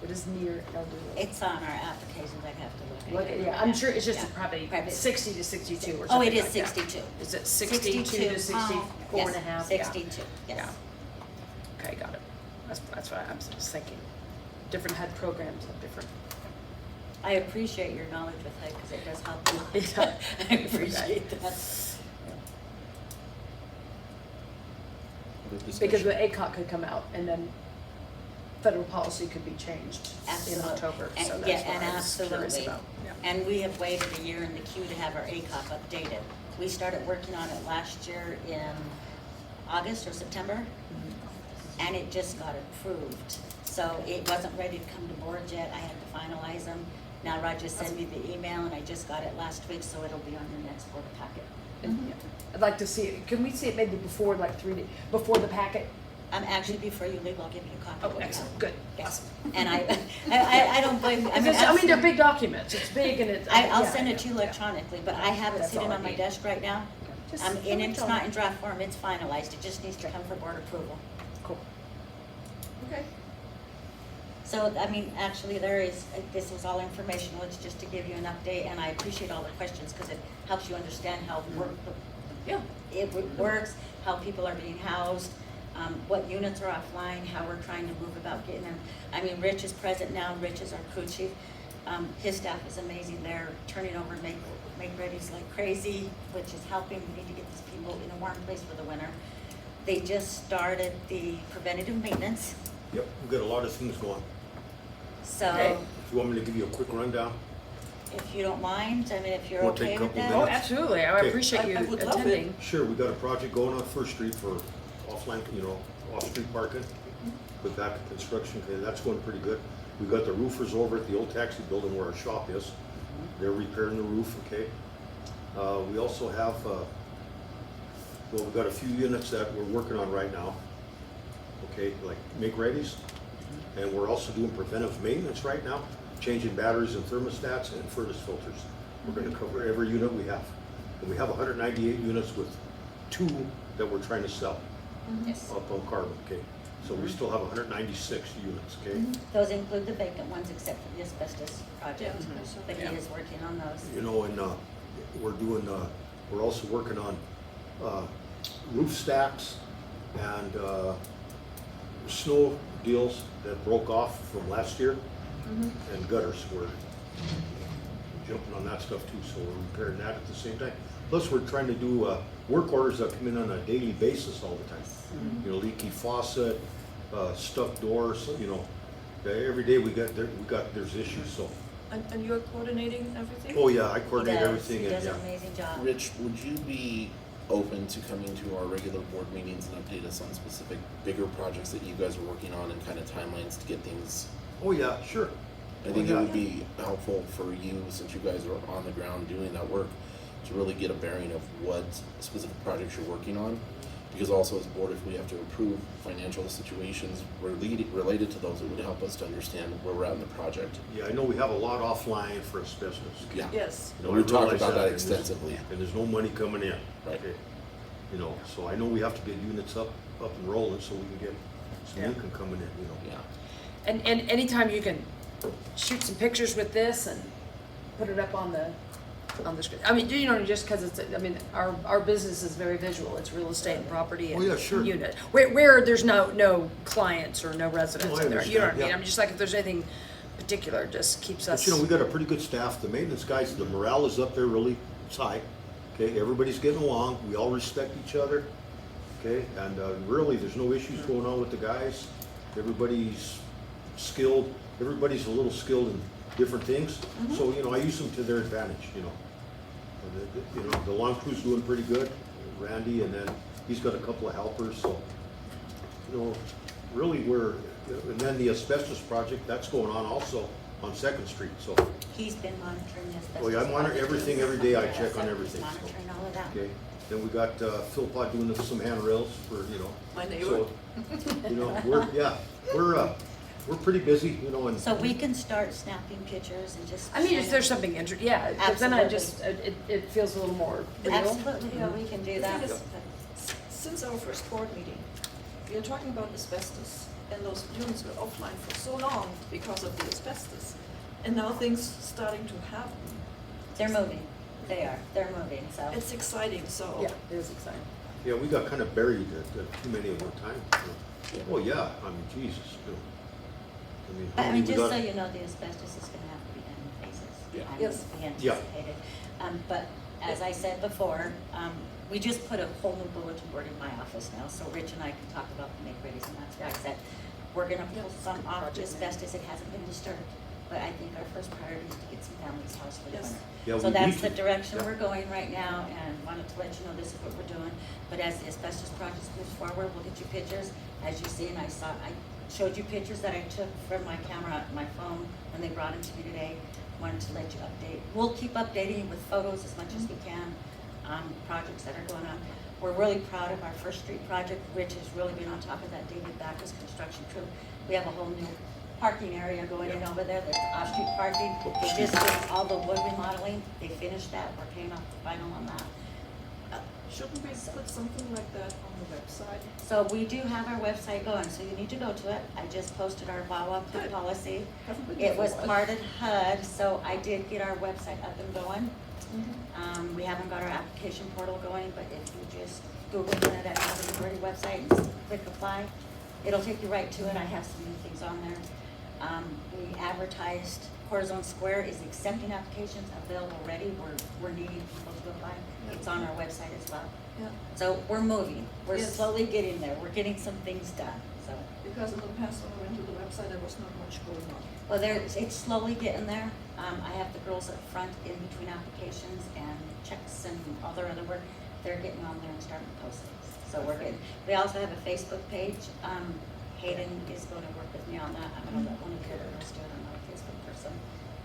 What is near elderly? It's on our applications, I'd have to look at it. Yeah, I'm sure it's just Yeah. probably Probably. 60 to 62 or Oh, something it is like that. 62. Is it 62 to 64 and a half? Yeah. 62, yes. Yeah. Okay, got it. That's what I'm just thinking. Different HUD programs have different. I appreciate your knowledge with that because it does help you. Yeah. I appreciate that. Other discussion? Because the ACOT could come out and then federal policy could be changed in Absolutely. October. And- So yeah, that's what and I was curious absolutely. about. Yeah. And we have waited a year in the queue to have our ACOP updated. We started working on it last year in August or September, Mm-hmm. and it just got approved. So it wasn't ready to come to board yet. I had to finalize them. Now Rod just sent me the email, and I just got it last week, so it'll be on your next board packet. And, yeah, I'd like to see it. Can we see it maybe before, like 3 days, before the packet? Actually, before you leave, I'll give you a copy. of Oh, what we excellent, have. good, Yes. awesome. And I don't blame you. I mean, they're big documents. It's big and it's. I'll yeah, send it yeah, to you yeah. electronically, but I have it That's sitting all I on my need. desk right now. Just And it's not electronic. in draft form, it's finalized, it just needs to come for board approval. Cool. Okay. So, I mean, actually, this was all informational, it's just to give you an update, and I appreciate all the questions, because it helps you understand how Yeah. it works, how people are being housed, what units are offline, how we're trying to move about getting them. I mean, Rich is present now, Rich is our crew chief. His staff is amazing, they're turning over make-readies like crazy, which is helping. We need to get these people in a warm place for the winter. They just started the preventative maintenance, Yep, we've got a lot of things going. so Okay. If you want me to give you a quick rundown? if you don't mind, I mean, if you're Won't take okay a with couple that. Oh, minutes. absolutely. I Okay. appreciate you I would love it. attending. Sure, we got a project going on First Street for offline, off-street parking with back to construction, okay, that's going pretty good. We've got the roofers over at the old taxi building where our shop is. They're repairing the roof, okay? We also have, we've got a few units that we're working on right now, okay, like make-readies. And we're also doing preventive maintenance right now. changing batteries and thermostats and furnace filters. We're gonna cover every unit we have. And we have 198 units with 2 that we're trying to sell Yes. up on carbon, okay? So we still have 196 units, okay? Those include the vacant ones except for the asbestos project, Yeah, I saw but he Yeah. is working on those. You know, and we're also working on roof stacks and snow deals that broke off from last year, and gutters. We're jumping on that stuff too, so we're repairing that at the same time. Plus, we're trying to do work orders that come in on a daily basis all the time. You know, leaky faucet, stuck doors, you know, every day there's issues, so. And you're coordinating everything? Oh, yeah, I He coordinate does. everything, He and does yeah. an amazing job. Rich, would you be open to coming to our regular board meetings and update us on specific bigger projects that you guys are working on and kind of timelines to get things? Oh, yeah, sure. I think Oh, it yeah. would be helpful for you, since you guys are on the ground doing that work, to really get a bearing of what specific projects you're working on. Because also as a board, if we have to approve financial situations related to those, it would help us to understand where we're at in the project. Yeah, I know we have a lot offline for asbestos. Yeah. Yes. You know, We've I talked realize about that and there's- extensively. And there's no money coming in. Right. Okay. You know, so I know we have to get units up and rolling so we can get some Yeah. income coming in, you know. Yeah. And anytime you can shoot some pictures with this and put it up on the screen. I mean, you know, just because it's, I mean, our business is very visual. It's real estate and property and Oh, yeah, sure. unit. Where there's no clients or no residents No, I in there. You know what I understand, mean? yeah. I'm just like, if there's anything particular, just keeps us. But you know, we got a pretty good staff. The maintenance guys, the morale is up there really, it's high. Okay, everybody's getting along. We all respect each other. Okay, and really, there's no issues going on with the guys. Everybody's skilled. Everybody's a little skilled in different things. So, you know, I use them to their advantage, you know. The lawn crew's doing pretty good, Randy, and then he's got a couple of helpers, so, you know, really and then the asbestos project, that's going on also on Second Street, so, He's been monitoring the asbestos. oh yeah, I monitor project. everything every day, I Yeah, check so on he's everything, so. monitoring all of that. Okay, then we got Philpott doing some handrails for, you know. My neighbor. So, you know, we're pretty busy, you know, and. So we can start snapping pictures and just. I mean, if send there's them. something interesting, yeah, because then I Absolutely. just, it feels a little more real. Absolutely, yeah, we can do The that. thing is, since our first board meeting, we are talking about asbestos, and those units were offline for so long because of the asbestos. And now things starting to happen. They're moving. They are. They're moving, so. It's exciting, so. Yeah, it is exciting. Yeah, we got kind of buried at too many at one time. You know. Well, yeah, I mean, Jesus, you know. I mean, we just got- so you know, the asbestos is gonna have to be done in phases. Yeah. I mean, Yes. we Yeah. anticipated. But as I said before, we just put a whole new bulletin board in my office now, so Rich and I can talk about the make-readies, and that's why I said, we're gonna pull some off the asbestos, it hasn't been disturbed. But I think our first priority is to get some families housed for the Yes. winter. Yeah, So we that's need the to. direction Yeah. we're going right now, and wanted to let you know this is what we're doing. But as the asbestos project moves forward, we'll get you pictures. As you see, and I showed you pictures that I took from my camera, my phone, when they brought them to me today. Wanted to let you update. We'll keep updating you with photos as much as we can, projects that are going on. We're really proud of our First Street project. Rich has really been on top of that, David Backus construction crew. We have a whole new parking area going in over there, that's off-street parking. They just did all the wood remodeling, they finished that, we're paying off the final on that. Shouldn't we put something like that on the website? So we do have our website going, so you need to go to it. I just posted our VAWA Good. policy. Haven't been It was before. part of HUD, so I did get our website up and going. Mhm. We haven't got our application portal going, but if you just Google Trinidad Housing Authority website and click apply, it'll take you right to it. I have some new things on there. We advertised Corazon Square is accepting applications available ready. We're needing people to apply. It's on our website as well. Yeah, So we're moving. We're Yes. slowly getting there. We're getting some things done, so. because in the past when I went to the website, there was not much going on. Well, it's slowly getting there. I have the girls up front in between applications and checks and all their other work. They're getting on there and starting to post things. So we're good. We also have a Facebook page. Hayden is going to work with me on that. I'm going to let one of the other girls do it. I'm not a Facebook person.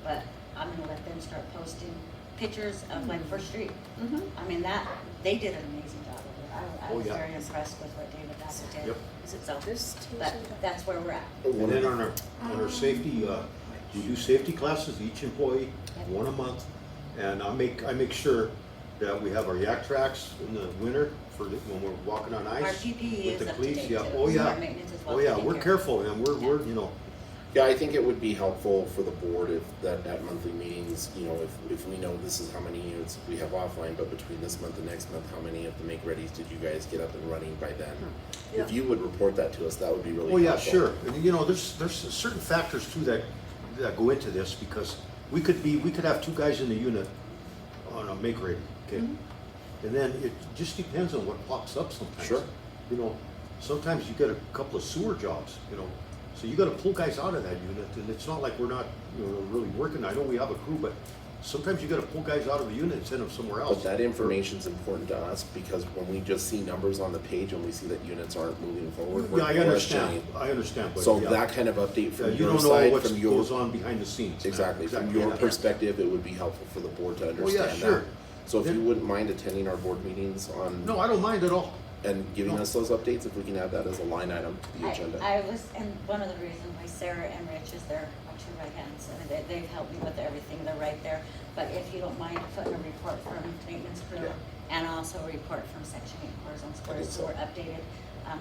But I'm going to let them start posting pictures of like First Street. Mm-hmm. I mean, they did an amazing job over there. I Oh, was yeah. very impressed with what David Bassett did. Yep. Is it so? This But that's where we're at. And then on our safety, We do safety classes, each employee, one a month, and I make sure that we have our yak tracks in the winter when we're walking on ice. Our PPE with is the up to cleats. date Yeah. too. Oh So yeah, our maintenance is well oh yeah, taken we're care of. careful, and we're, you know, Yeah, I think it would be helpful for the board if that at monthly meetings, you know, if we know this is how many units we have offline, but between this month and next month, how many of the make readies did you guys get up and running by then? Yeah. If you would report that to us, that would be really oh yeah, helpful. sure. And you know, there's certain factors too that go into this, because we could have two guys in the unit on a make ready, okay? And then it just depends on what pops up sometimes. Sure. You know, sometimes you get a couple of sewer jobs, you know, so you gotta pull guys out of that unit, and it's not like we're not, you know, really working. I know we have a crew, but sometimes you gotta pull guys out of the unit and send them somewhere else. But that information's important to us because when we just see numbers on the page and we see that units aren't moving forward, we're Yeah, questioning. I understand, but So yeah. that kind of update Yeah, from you your don't know side, what from your. goes on behind the scenes. man. Exactly, from your yeah. perspective, it would be helpful for the board to Oh, yeah, understand sure. that. So if you Then- wouldn't mind attending our board meetings on. No, I don't mind at all. And giving No. us those updates, if we can add that as a line item to the agenda. I was, and one of the reasons why Sarah and Rich is there, my two right hands, and they've helped me with everything, they're right there. But if you don't mind putting a report from maintenance crew Yeah. and also a report from section 8 cores on squares, think so so. we're updated.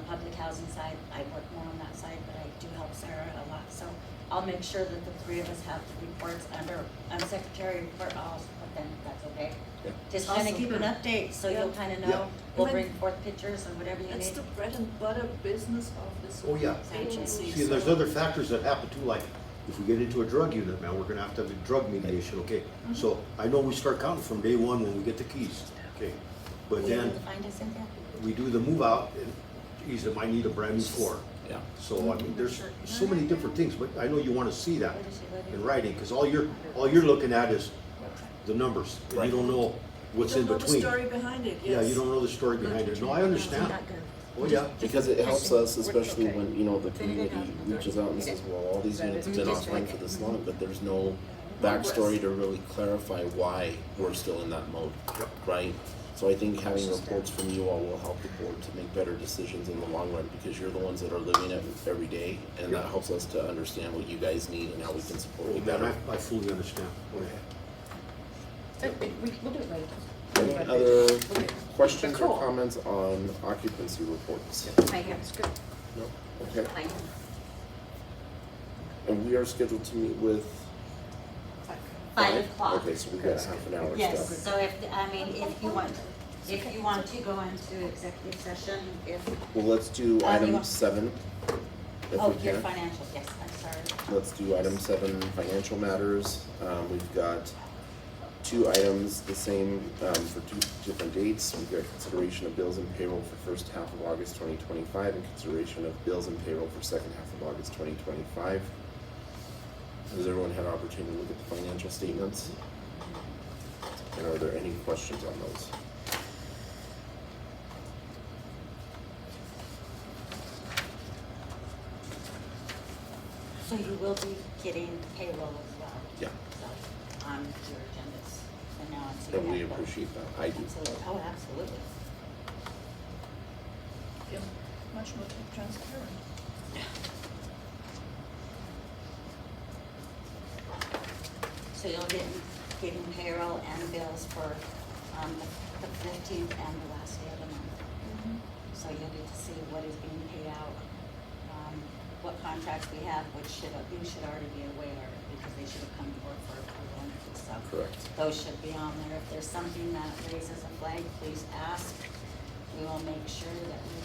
Public housing side, I work more on that side, but I do help Sarah a lot, so I'll make sure that the three of us have the reports under secretary report, I'll put them, if that's okay. Yeah. Just kind of Awesome. keep an update, so you'll Yeah. kind of Yeah. know, we'll And bring forth pictures or whatever you That's need. the bread and butter business of this Oh, yeah. agency. See, and there's so- other factors that happen too, like if we get into a drug unit, man, we're gonna have to have a drug mediation, okay? So I know we start counting from day one when we get the keys, okay? But Will you then able to find us, Cynthia? we do the move out, and geez, it might need a brand new floor. Yeah. So I mean, there's so many different things, but I know you wanna see that What is she letting in you- writing, cause all you're looking at is the numbers, and Right. you don't know what's in You don't know the between. story behind it, yes. Yeah, you don't know the story behind it. No, I understand. Oh, yeah. Because it helps us, especially Okay. when, you know, the community reaches out and says, well, all these units have been offline for this long, but there's no backstory to really clarify why we're still in that mode, Yep. right? So I think having reports from you all will help the board to make better decisions in the long run, because you're the ones that are living it every day, and that helps us to understand what you guys need and how we can support Oh, you man, better. I fully understand. We'll do it later. Any other questions or Cool. comments on occupancy reports? I have, it's good. No? Okay. I know. And we are scheduled to meet with 5 o'clock. Okay, so we've got a half an hour Yes, stuff. so if you want to go into executive session, if, Well, let's do you item want- 7, if oh, we your can. financial, yes, I'm sorry. Let's do item 7, financial matters. We've got 2 items, the same for 2 different dates. We've got consideration of bills and payroll for first half of August 2025 and consideration of bills and payroll for second half of August 2025. Has everyone had an opportunity to look at the financial statements? And are there any questions on those? So you will be getting payroll as well. Yeah. So, on your agendas, and now it's. And we appreciate that. I do. Absolutely, oh, absolutely. Feel much more transparent. So you'll get getting payroll and bills for, the 15th and the last day of the month. So you'll get to see what is being paid out, what contracts we have, which you should already be aware, because they should have come to work for approval and stuff. Correct. Those should be on there. If there's something that raises a flag, please ask. We will make sure that we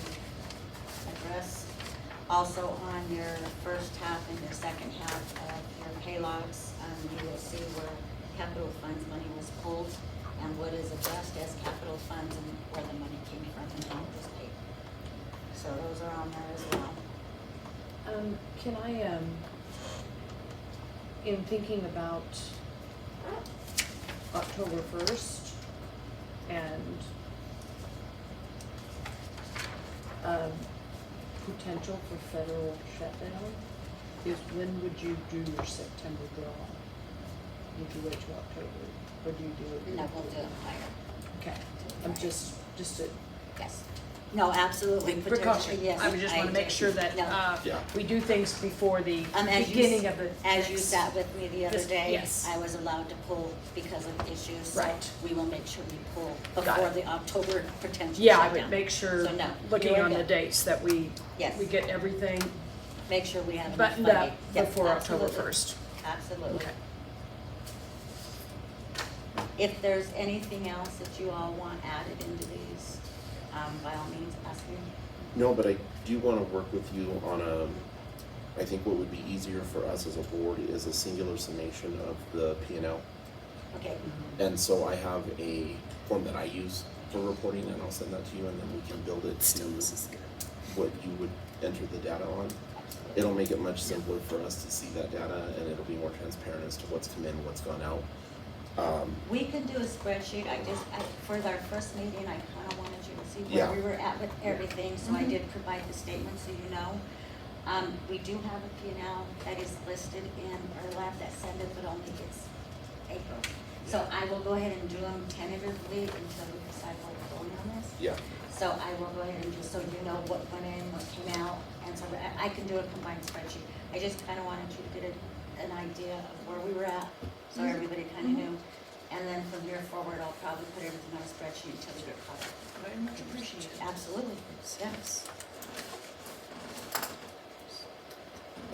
address. Also, on your first half and your second half of your pay logs, you will see where capital funds money was pulled and what is addressed as capital funds and where the money came from and how it was paid. So those are on there as well. Can I, in thinking about October 1st and potential for federal shutdown, is when would you do your September bill? Would you wait till October, or do you do it? No, we'll do it higher. Okay, I'm just a, Yes. No, absolutely. precaution. Yes, I would just wanna make sure that, No. Yeah. we do things before the As you beginning of the As you next- sat with me the other this- day, yes. I was allowed to pull because of issues. So Right. we will make sure we pull Got before it. the October potential Yeah, I shutdown. would make sure, So no, looking you are on the good. dates, that we Yes. get everything Make sure we have enough buttoned funding. up Yep, before October absolutely. 1st. Absolutely. Okay. If there's anything else that you all want added into these, by all means, ask me. No, but I do want to work with you on I think what would be easier for us as a board is a singular summation of the P&L. Okay, And so I have a form that I use for reporting, and I'll send that to you, and then we can build it to what you would enter the data on. It'll make it much simpler for us to see that data, and it'll be more transparent as to what's come in, what's gone out. we can do a spreadsheet. For our first meeting, I kind of wanted you to see Yeah. where we were at with everything, so I did provide the statement so you know. We do have a P&L that is listed in our lab that send it, but only it's April. So I will go ahead and do them tentatively until we decide what we're going on this. Yeah, So I will go ahead and just so you know what went in, what came out, and so I can do a combined spreadsheet. I just kind of wanted you to get an idea of where we were at, so everybody kind of knew. And then from here forward, I'll probably put everything on a spreadsheet until we get caught up. Very much appreciated. Absolutely, yes.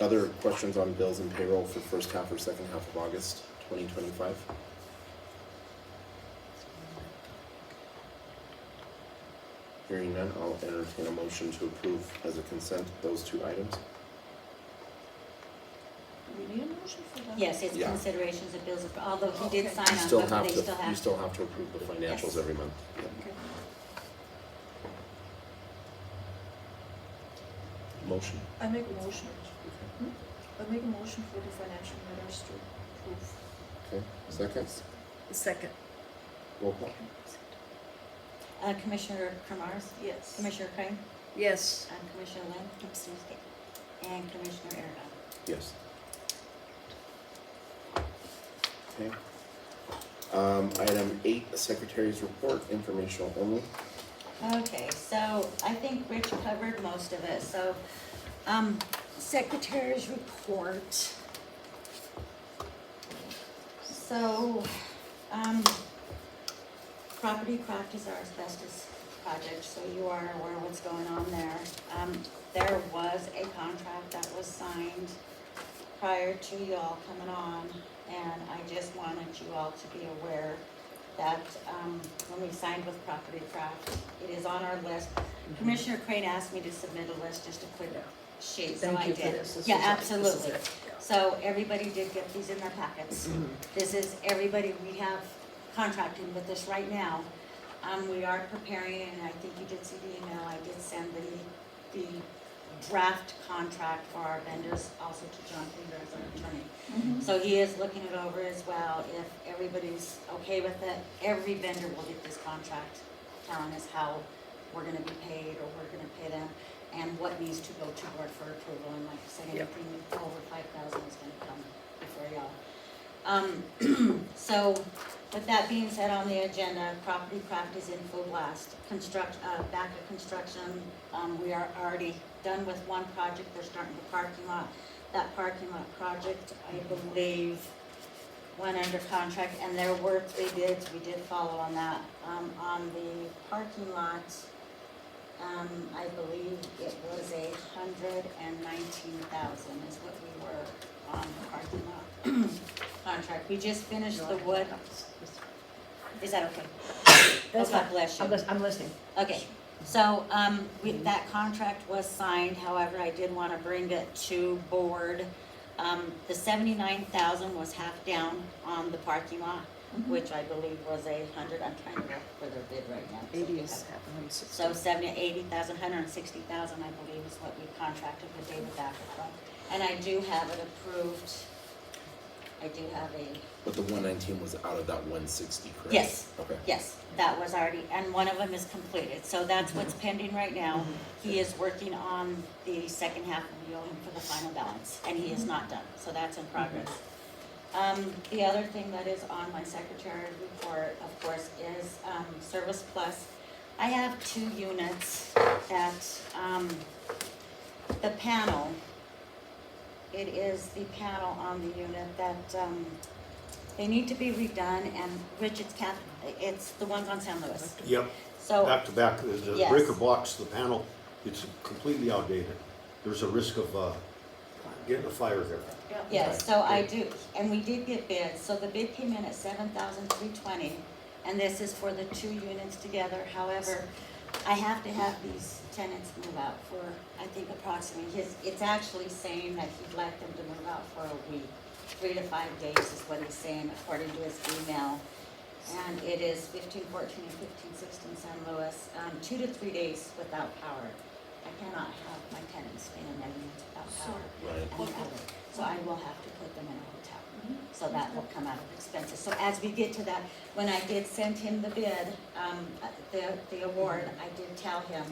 other questions on bills and payroll for first half or second half of August 2025? Hearing none, I'll entertain a motion to approve as a consent those two items. Do we need a motion for that? Yes, it's Yeah. considerations of bills, although he did Okay. sign You on, still but have they to, still you have. still have to approve the financials Yes. every month. Yeah. Okay. Motion. I make a motion. I make a motion for the financial matters to approve. Okay, second, Second. roll call. Commissioner Kamars, Yes. Commissioner Crane, Yes. and Commissioner Lynn, and Commissioner Aragon. Yes. Okay. Item 8, Secretary's report, informational only. Okay, so I think Rich covered most of it, so, Secretary's report. So, property craft is our asbestos project, so you are aware of what's going on there. There was a contract that was signed prior to y'all coming on, and I just wanted you all to be aware that, when we signed with Property Craft, it is on our list. Commissioner Crane asked me to submit a list, just a quick sheet, so Thank I you for did. this. This Yeah, was- this is absolutely. it. Yeah. So everybody did get these in their packets. This is everybody, we have contracting with this right now. We are preparing, and I think you did see the email, I did send the draft contract for our vendors also to John Finger as our attorney. So he is looking it over as well. If everybody's okay with it, every vendor will get this contract telling us how we're gonna be paid or we're gonna pay them and what needs to go to board for approval. And like I said, Yep. anything over 5,000 is gonna come before y'all. So with that being said on the agenda, Property Craft is in full blast. Back to construction, we are already done with one project. They're starting the parking lot. That parking lot project, I believe, went under contract, and there were 3 bids. We did follow on that. On the parking lot, I believe it was 119,000 is what we were on the parking lot contract. We just finished the wood. Is that okay? That's Oh, God fine. bless you. I'm listening. Okay, so, that contract was signed, however, I did wanna bring it to board. The 79,000 was half down on the parking lot, which I believe was 100, I'm trying to look for their bid right now. so we 80 have- is half 160. So 70, 80,000, 160,000, I believe, is what we contracted with David Backer from. And I do have it approved. I do have But the 119 was out of that 160, correct? Yes. Okay. Yes, that was already, and one of them is completed, so that's what's pending right now. He is working on the second half, and we owe him for the final balance, and he is not done, so that's in progress. The other thing that is on my secretary's report, of course, is, Service Plus. I have 2 units that, the panel, it is the panel on the unit that, they need to be redone, and Rich, it's the ones on San Luis. Yep, So, back to back, the Yes. breaker box, the panel, it's completely outdated. There's a risk of, getting a fire there. yes, so I do, and we did get bids, so the bid came in at 7,320, and this is for the 2 units together. However, I have to have these tenants move out for, I think approximately, it's actually saying that he'd like them to move out for a week. 3 to 5 days is what he's saying according to his email. And it is 1514 and 1516 San Luis, 2 to 3 days without power. I cannot have my tenants stay in their units without power. Right. And outlet. So I will have to put them in a hotel. So that will come out of expenses. So as we get to that, when I did send him the bid, the award, I did tell him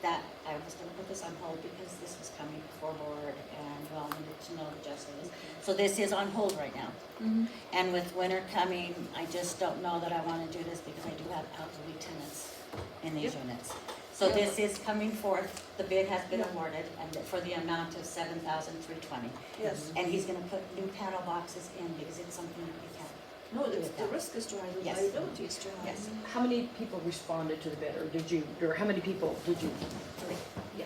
that I was gonna put this on hold because this was coming before board and we all needed to know the justice. So this is on hold right now. And with winter coming, I just don't know that I wanna do this because I do have elderly tenants in these units. So this is coming forth, the bid has been awarded, and for the amount of 7,320. Yes. And he's gonna put new panel boxes in because it's something that we can't. No, the risk is too high, the Yes. liability is too high. Yes. How many people responded to the bid, or how many people did you? Three.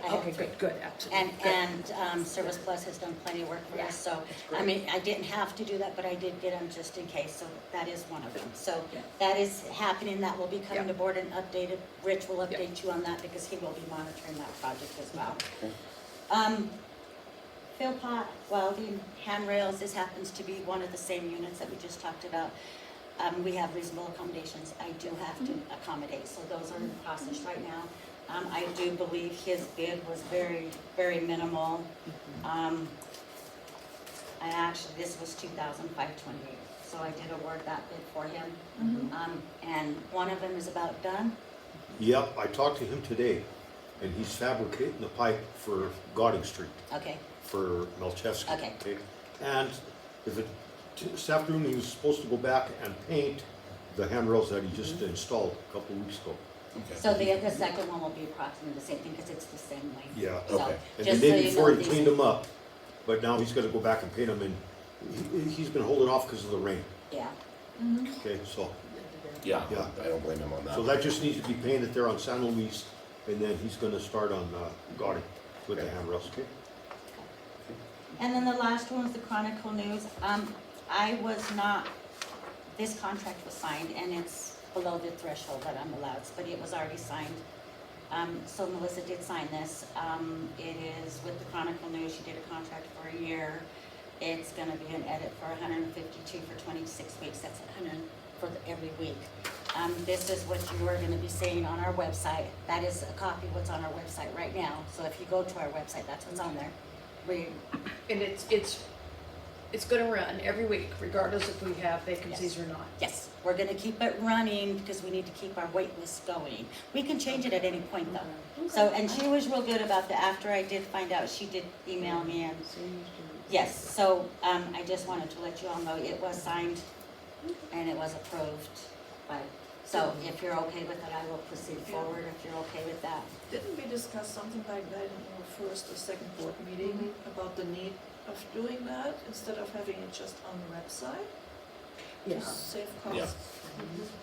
I have Okay, three. good, absolutely. And Service Plus has done plenty of work for us, so, I mean, I didn't have to do that, but I did get them just in case, so that is one of them. So Yeah. that is happening, that will be coming Yeah. to board and updated. Rich will Yeah. update you on that because he will be monitoring that project as well. Okay. Philpott welding handrails, this happens to be one of the same units that we just talked about. We have reasonable accommodations, I do have to accommodate, so those are in process right now. I do believe his bid was very, very minimal. I actually, this was 2,528, so I did award that bid for him. And one of them is about done. Yep, I talked to him today, and he's fabricating the pipe for Gauding Street, Okay, for Melchewski. Okay. And this afternoon, he was supposed to go back and paint the handrails that he just installed a couple of weeks ago. Okay. so the second one will be approximately the same thing, because it's the same length. Yeah. So, Okay. And the just day so you before, know, he these- cleaned them up, but now he's gonna go back and paint them, and he's been holding off because of the rain. Yeah, Okay, so, Yeah, Yeah. I don't blame him on that. so that just needs to be painted there on San Luis, and then he's gonna start on Gauding with the Okay. handrails, okay? and then the last one was the Chronicle News. I was not, this contract was signed, and it's below the threshold that I'm allowed, but it was already signed. So Melissa did sign this. It is with the Chronicle News, she did a contract for a year. It's gonna be an edit for 152 for 26 weeks, that's 100 for every week. This is what you are gonna be seeing on our website. That is a copy of what's on our website right now. So if you go to our website, that's what's on there. And it's gonna run every week, regardless if we have vacancies or not. Yes, we're gonna keep it running because we need to keep our wait list going. We can change it at any point though. So, and she was real good about that. After I did find out, she did email me and, yes, so, I just wanted to let you all know it was signed and it was approved by, so if you're okay with it, I will proceed forward if you're okay with that. Didn't we discuss something like that in our first or second board meeting about the need of doing that instead of having it just on the website? Yeah. To save Yeah. costs.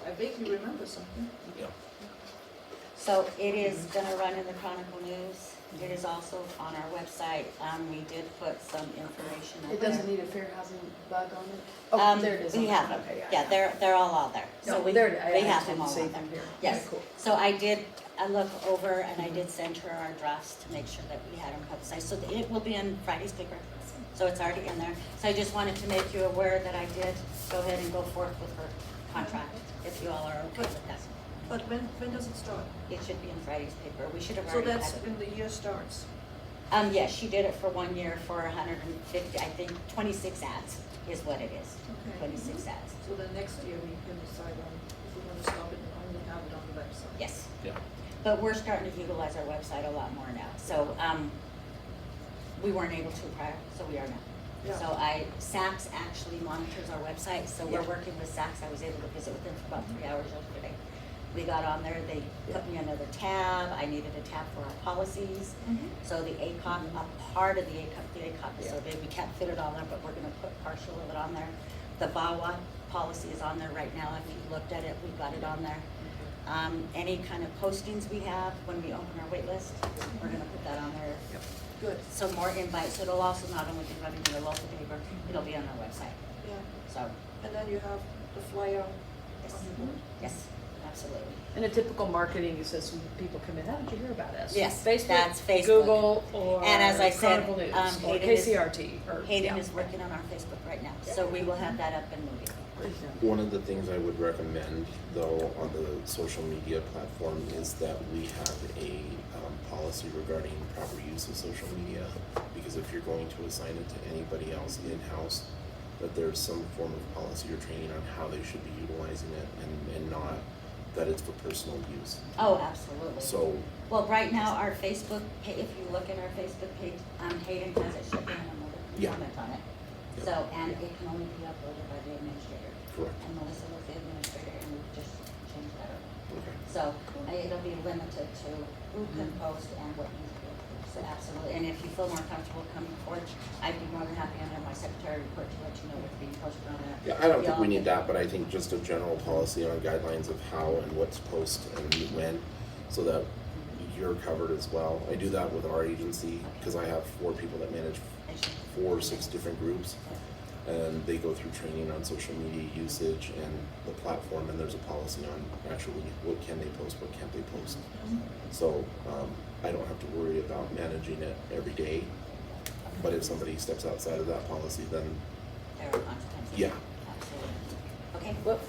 I vaguely remember something. Yeah. So it is gonna run in the Chronicle News. It is also on our website. We did put some information up It there. doesn't need a fair housing bug on it? Oh, there it is. We have them, Okay, yeah, they're all there. So No, we there it is. we I have them didn't all see on there. them here. Yes, Okay, cool. so I look over and I did send her our drafts to make sure that we had them publicized. So it will be in Friday's paper, so it's already in there. So I just wanted to make you aware that I did go ahead and go forth with her contract, if you all are okay with that. But when does it start? It should be in Friday's paper, we should have So already had that's it. when the year starts. Yes, she did it for 1 year for 150, I think 26 ads is what it is, Okay. 26 ads. So then next year we can decide on if we want to stop it and only have it on the website. Yes. Yeah. But we're starting to utilize our website a lot more now, so, we weren't able to prior, so we are now. Yeah. So Saks actually monitors our website, so we're working with Saks, I was able to visit with them for about 3 hours yesterday. we got on there, they put me another tab, I needed a tab for our policies. So the ACOG, a part of the ACOG is so big, we can't fit it all in, but we're gonna put partial of it on there. The VAWA policy is on there right now, if you looked at it, we've got it on there. Any kind of postings we have when we open our wait list, we're gonna put that on there. Good, So more invites, so it'll also not only be running in the local paper, it'll be on our website, yeah. so, And then you have the flyer yes, on the board. yes, absolutely. And a typical marketing is this when people come in, how did you hear about us? Yes, Facebook, that's Facebook. Google, or And as I said, Chronicle News, or Hayden is- KCRT, or. Hayden yeah. is working on our Facebook right now, so we will have that up and moving. One of the things I would recommend, though, on the social media platform is that we have a policy regarding proper use of social media. Because if you're going to assign it to anybody else in-house, that there's some form of policy or training on how they should be utilizing it and not that it's for personal use. Oh, absolutely. So, Well, right now, our Facebook, if you look at our Facebook page, Hayden has it shipping and another Yeah. comment on it. Yeah. So, and it can only be uploaded by the administrator. correct. And Melissa was the administrator, and we just changed that up. Okay. So, it'll be limited to who can post and what needs to be approved. So absolutely, and if you feel more comfortable coming forward, I'd be more than happy under my secretary report to let you know what's being posted on there. Yeah, I don't think we Y'all- need that, but I think just a general policy on guidelines of how and what to post and when, so that you're covered as well. I do that with our agency, because I have 4 people that manage 4 or 6 different groups. And they go through training on social media usage and the platform, and there's a policy on actually what can they post, what can't they post. So, I don't have to worry about managing it every day, but if somebody steps outside of that policy, then, There are consequences. yeah. Absolutely. Okay, Well,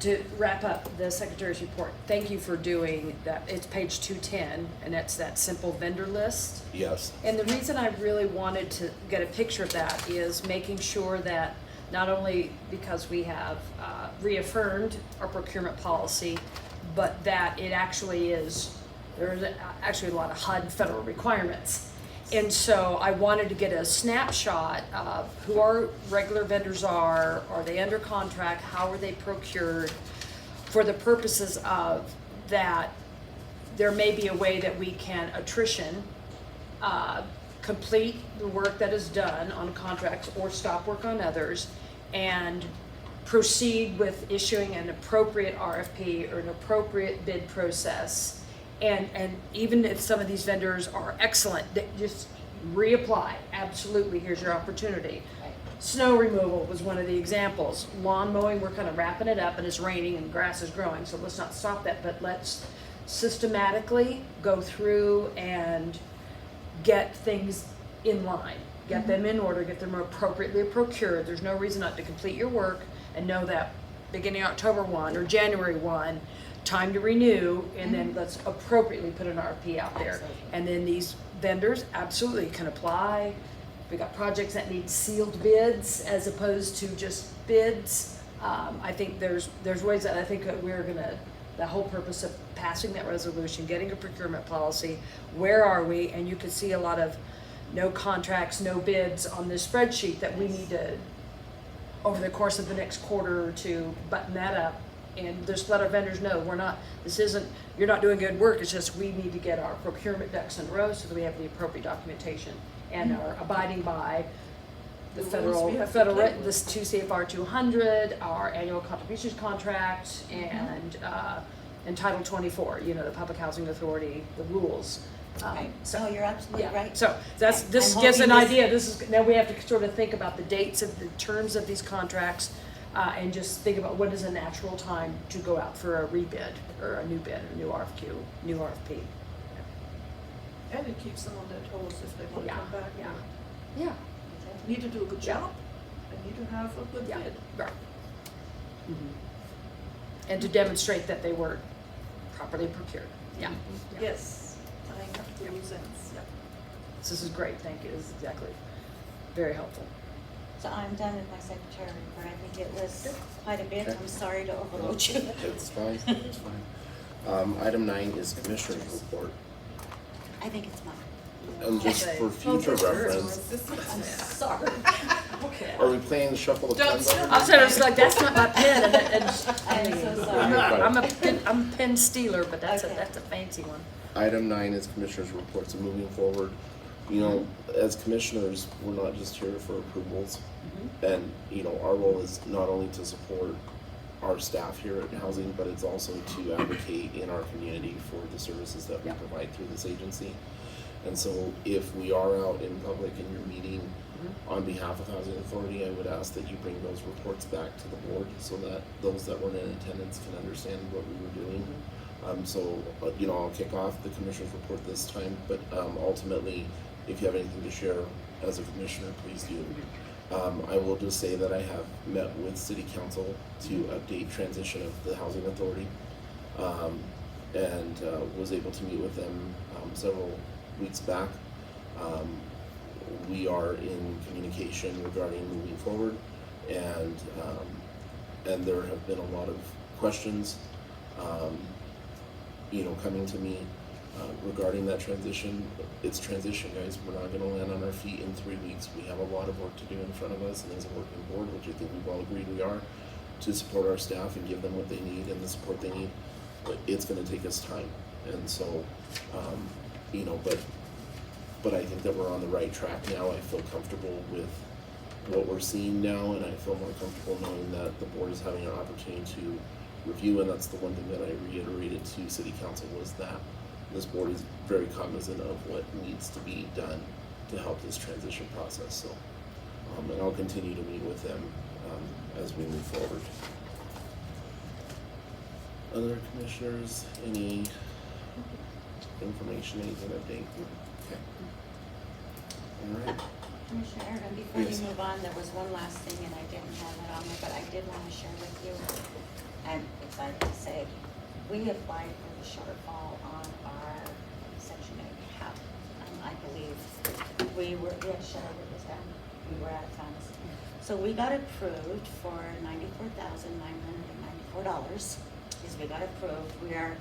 to wrap up the secretary's report, thank you for doing that. It's page 210, and it's that simple vendor list. Yes. And the reason I really wanted to get a picture of that is making sure that not only because we have reaffirmed our procurement policy, but that it actually is, there's actually a lot of HUD federal requirements. And so I wanted to get a snapshot of who our regular vendors are they under contract, how are they procured, for the purposes of that there may be a way that we can attrition, complete the work that is done on contracts or stop work on others, and proceed with issuing an appropriate RFP or an appropriate bid process. And even if some of these vendors are excellent, they just reapply. Absolutely, here's your opportunity. right. Snow removal was one of the examples. Lawn mowing, we're kind of wrapping it up and it's raining and grass is growing, so let's not stop that, but let's systematically go through and get things in line, get them in order, get them appropriately procured. There's no reason not to complete your work and know that beginning October 1 or January 1, time to renew, and then let's appropriately put an RFP out there. Absolutely. And then these vendors absolutely can apply. We got projects that need sealed bids as opposed to just bids. I think there's ways that I think that we're gonna, the whole purpose of passing that resolution, getting a procurement policy, where are we? And you can see a lot of no contracts, no bids on this spreadsheet that we need to, over the course of the next quarter or two, button that up and just let our vendors know, we're not, this isn't, you're not doing good work, it's just we need to get our procurement ducks in a row so that we have the appropriate documentation and are abiding by the The federal, rules we have to play with. this 2 CFR 200, our annual contributions contract, and Title 24, you know, the Public Housing Authority, the rules. Right, So, so you're absolutely yeah, right. so that's, this I'm gives an hoping this- idea, this is, now we have to sort of think about the dates of the terms of these contracts, and just think about what is a natural time to go out for a rebid, or a new bid, or new RFQ, new RFP. And it keeps them on their toes if they want to Yeah, come back. yeah. Yeah, Need to do a good job, and need to have a good yeah, bid. right. And to demonstrate that they were properly procured, yeah. yeah. Yes, tying up the loose ends, yeah. This is great, thank you, this is exactly, very helpful. So I'm done with my secretary report. I think it was quite a bit. Okay. I'm sorry to overload you. It's fine, it's fine. Item 9 is Commissioner's report. I think it's mine. And just Okay. for future reference, I'm sorry. Okay. are we playing Shuffle the Pens? Don't- already? I said, I was like, that's not my pen, and I'm so sorry. I'm a pen stealer, but that's Okay. a fancy one. Item 9 is commissioners' reports, and moving forward, you know, as commissioners, we're not just here for approvals. And, you know, our role is not only to support our staff here at Housing, but it's also to advocate in our community for the services that we Yep. provide through this agency. And so if we are out in public and you're meeting on behalf of Housing Authority, I would ask that you bring those reports back to the board so that those that weren't in attendance can understand what we were doing. You know, I'll kick off the commissioner's report this time, but ultimately, if you have anything to share as a commissioner, please do. I will just say that I have met with City Council to update transition of the Housing Authority, and was able to meet with them several weeks back. We are in communication regarding moving forward, and there have been a lot of questions, you know, coming to me regarding that transition. It's transition, guys. We're not gonna land on our feet in 3 weeks. We have a lot of work to do in front of us, and as a working board, which I think we've all agreed we are, to support our staff and give them what they need and the support they need. But it's gonna take us time, and so, you know, but I think that we're on the right track now. I feel comfortable with what we're seeing now, and I feel more comfortable knowing that the board is having an opportunity to review, and that's the one thing that I reiterated to City Council, was that this board is very cognizant of what needs to be done to help this transition process. So, and I'll continue to meet with them as we move forward. Other commissioners, any information, anything to update? Okay. All right. Commissioner Aaron, before Yes. you move on, there was one last thing, and I didn't have it on there, but I did want to share with you. I'm excited to say, we applied for the shortfall on our Section 8 HAP. I believe we had shared it was down, we were out of funds. So we got approved for $94,994, is we got approved. We are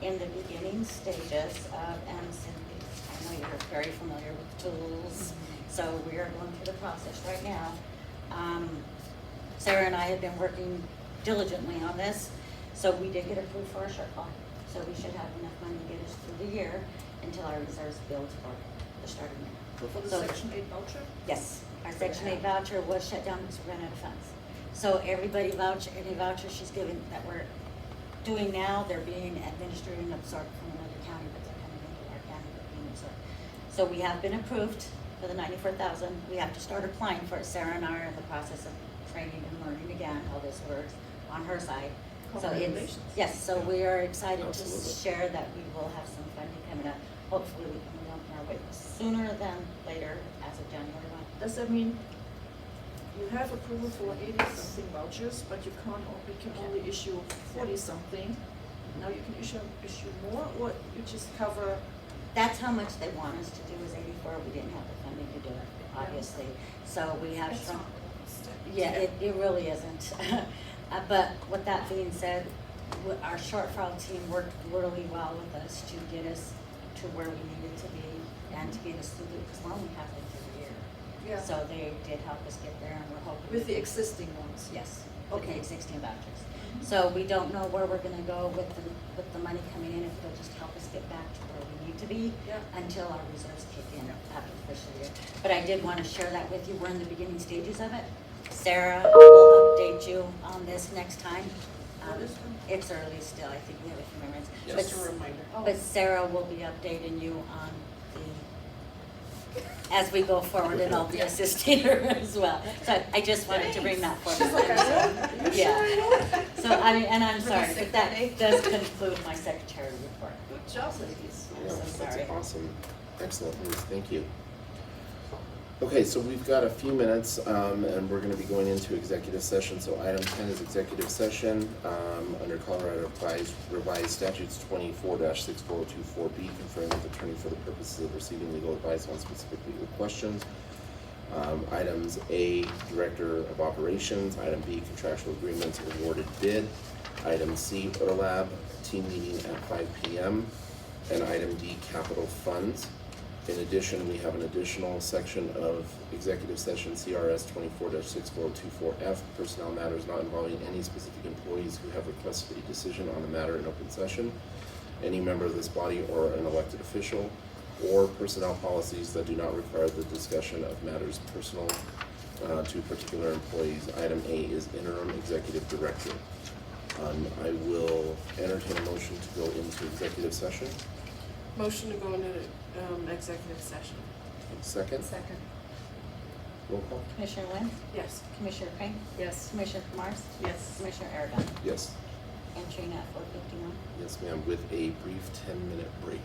in the beginning stages of, and Cindy, I know you're very familiar with tools, so we are going through the process right now. Sarah and I have been working diligently on this, so we did get approved for our shortfall. So we should have enough money to get us through the year until our reserves build for the starting year. For the So- Section 8 voucher? Yes, our Section 8 voucher was shut down because we ran out of funds. So everybody any voucher she's given that we're doing now, they're being administered and absorbed from another county, but they're coming into our county, they're being absorbed. So we have been approved for the 94,000. We have to start applying for it. Sarah and I are in the process of training and learning again how this works on her side. So it's, Congratulations. yes, so we are excited to Absolutely. share that we will have some funding coming up. Hopefully we can jump our way sooner than later as of January 1. Does that mean you have approval for 80-something vouchers, but you can only issue 40-something? Now you can issue more, or you just cover? That's how much they want us to do is 84. We didn't have the funding to do it, obviously. So we have It's some, not realistic. yeah, it really isn't. But with that being said, our shortfall team worked really well with us to get us to where we needed to be and to get us through because we're only halfway through the year. Yeah. So they did help us get there, and we're hoping. With the existing ones? Yes, Okay. okay, 16 vouchers. So we don't know where we're gonna go with the money coming in, if it'll just help us get back to where we need to be Yeah. until our reserves kick in after the fiscal year. But I did wanna share that with you, we're in the beginning stages of it. Sarah will update you on this next time. What is it? It's early still, I think we have a few more minutes. Yes. But- Just a reminder. But Sarah will be updating you on as we go forward, and I'll be assisting her as well. So I just wanted to bring that forward. Yeah. So I'm sorry, but that does conclude my secretary report. Good job, ladies. I'm so sorry. That's awesome. Excellent news. Thank you. Okay, so we've got a few minutes, and we're gonna be going into executive session. So item 10 is executive session, under Colorado revised statutes 24-64024B, conferring with attorney for the purposes of receiving legal advice on specific legal questions. Items A, Director of Operations. Item B, contractual agreements, awarded bid. Item C, ORLAB, team meeting at 5 p.m. And item D, capital funds. In addition, we have an additional section of executive session CRS 24-64024F, personnel matters not involving any specific employees who have requested a decision on a matter in open session, any member of this body or an elected official, or personnel policies that do not require the discussion of matters personal to particular employees. Item A is interim executive director. I will entertain a motion to go into executive session. Motion to go into, executive session. Second, Second. roll call. Commissioner Wynn, Yes. Commissioner Crane, Yes. Commissioner Mars, Yes. Commissioner Aragon, Yes. entering at 4:51. Yes, ma'am, with a brief 10-minute break.